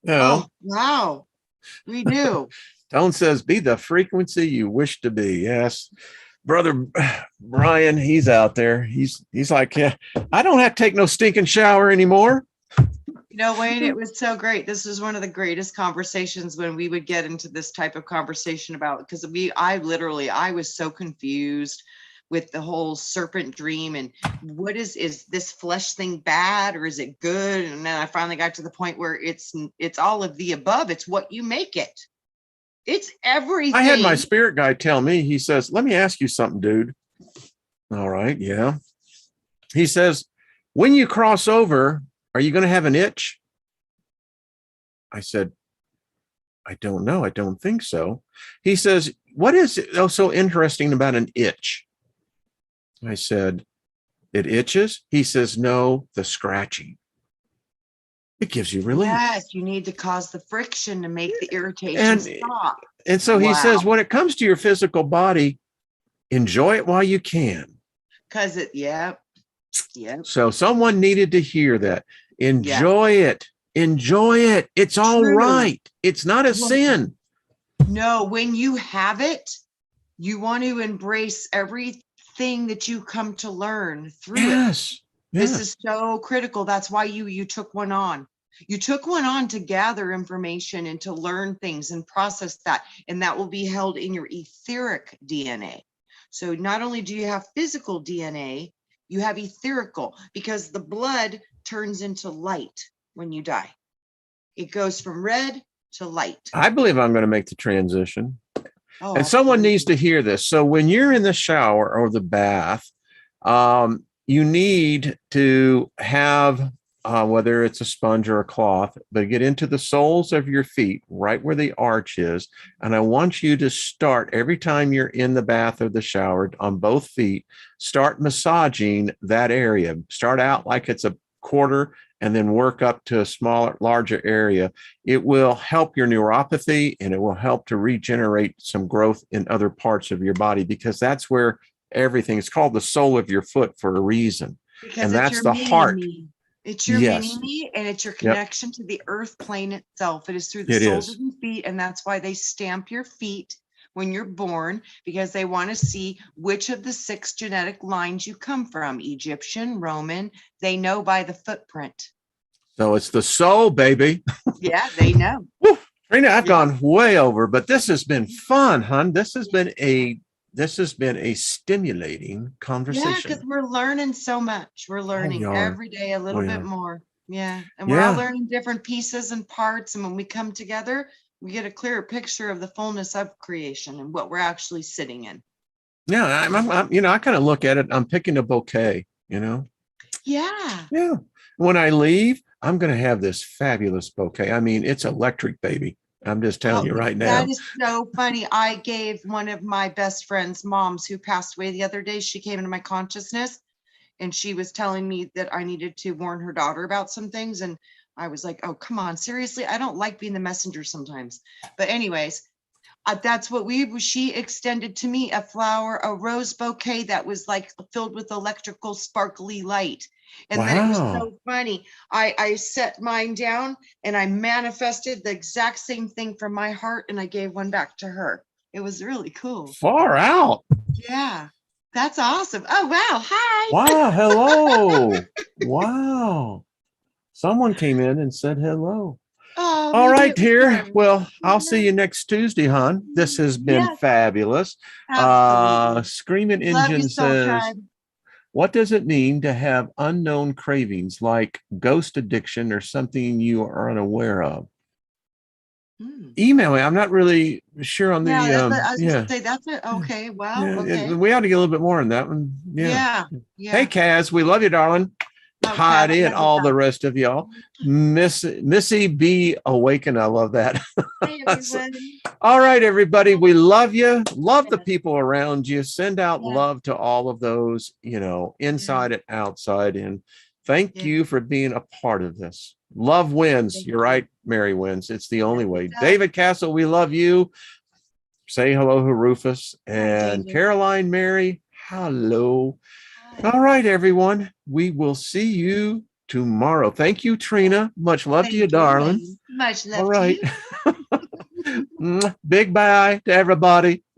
you know, Oh wow, we do. Tone says, be the frequency you wish to be. Yes. Brother Brian, he's out there. He's like, yeah, I don't have to take no stinking shower anymore. You know, Wayne, it was so great. This was one of the greatest conversations when we would get into this type of conversation about, because I was so confused with the whole serpent dream and what is this flesh thing bad or is it good? And then I finally got to the point where it's all of the above. It's what you make it. It's everything. I had my spirit guy tell me, he says, let me ask you something, dude. All right. Yeah. He says, when you cross over, are you going to have an itch? I said, I don't know. I don't think so. He says, what is so interesting about an itch? I said, it itches? He says, no, the scratching. It gives you relief. Yes, you need to cause the friction to make the irritation stop. And so he says, when it comes to your physical body, enjoy it while you can. Because yeah. So someone needed to hear that. Enjoy it. Enjoy it. It's all right. It's not a sin. No, when you have it, you want to embrace everything that you come to learn through it. This is so critical. That's why you took one on. You took one on to gather information and to learn things and process that. And that will be held in your etheric DNA. So not only do you have physical DNA, you have etherical, because the blood turns into light when you die. It goes from red to light. I believe I'm going to make the transition. Oh, and someone needs to hear this. So when you're in the shower or the bath, you need to have, whether it's a sponge or a cloth, but get into the soles of your feet, right where the arch is. And I want you to start every time you're in the bath or the shower on both feet, start massaging that area. Start out like it's a quarter and then work up to a larger area. It will help your neuropathy and it will help to regenerate some growth in other parts of your body, because that's where everything is called the sole of your foot for a reason. Because and that's the heart. It's your mini-me, and it's your connection to the earth plane itself. It is through the soles of your feet, and that's why they stamp your feet when you're born, because they want to see which of the 6 genetic lines you come from. Egyptian, Roman, they know by the footprint. So it's the soul, baby. Yeah, they know. Woo, Trina, I've gone way over, but this has been fun, hon. This has been a stimulating conversation. Yeah, because we're learning so much. We're learning every day a little bit more. Yeah. And we're all learning different pieces and parts. And when we come together, we get a clearer picture of the fullness of creation and what we're actually sitting in. Yeah. I kind of look at it. I'm picking a bouquet, Yeah. Yeah. When I leave, I'm going to have this fabulous bouquet. I mean, it's electric, baby. I'm just telling you right now. That is so funny. I gave one of my best friend's moms who passed away the other day. She came into my consciousness and she was telling me that I needed to warn her daughter about some things. And I was like, oh, come on, seriously. I don't like being the messenger sometimes. But anyways, that's what she extended to me, a rose bouquet that was like filled with electrical sparkly light. And then it was so funny. I set mine down and I manifested the exact same thing from my heart and I gave one back to her. It was really cool. Far out. Yeah, that's awesome. Oh, wow. Hi. Wow. Hello. Wow. Someone came in and said hello. Oh, all right, dear. Well, I'll see you next Tuesday, hon. This has been fabulous. Screaming Engine says, what does it mean to have unknown cravings like ghost addiction or something you are unaware of? Email me. I'm not really sure on the. I was going to say that's it. Okay. Wow. Okay. We ought to get a little bit more on that one. Yeah. Hey, Kaz, we love you, darling. Heidi and all the rest of y'all. Missy B Awaken. I love that. Hey, everyone. All right, everybody. We love you. Love the people around you. Send out love to all of those, inside and outside. And thank you for being a part of this. Love wins. You're right. Mary wins. It's the only way. David Castle, we love you. Say hello to Rufus and Caroline, Mary. Hello. All right, everyone. We will see you tomorrow. Thank you, Trina. Much love to you, darling. Much love All right. to you. Big bye to everybody.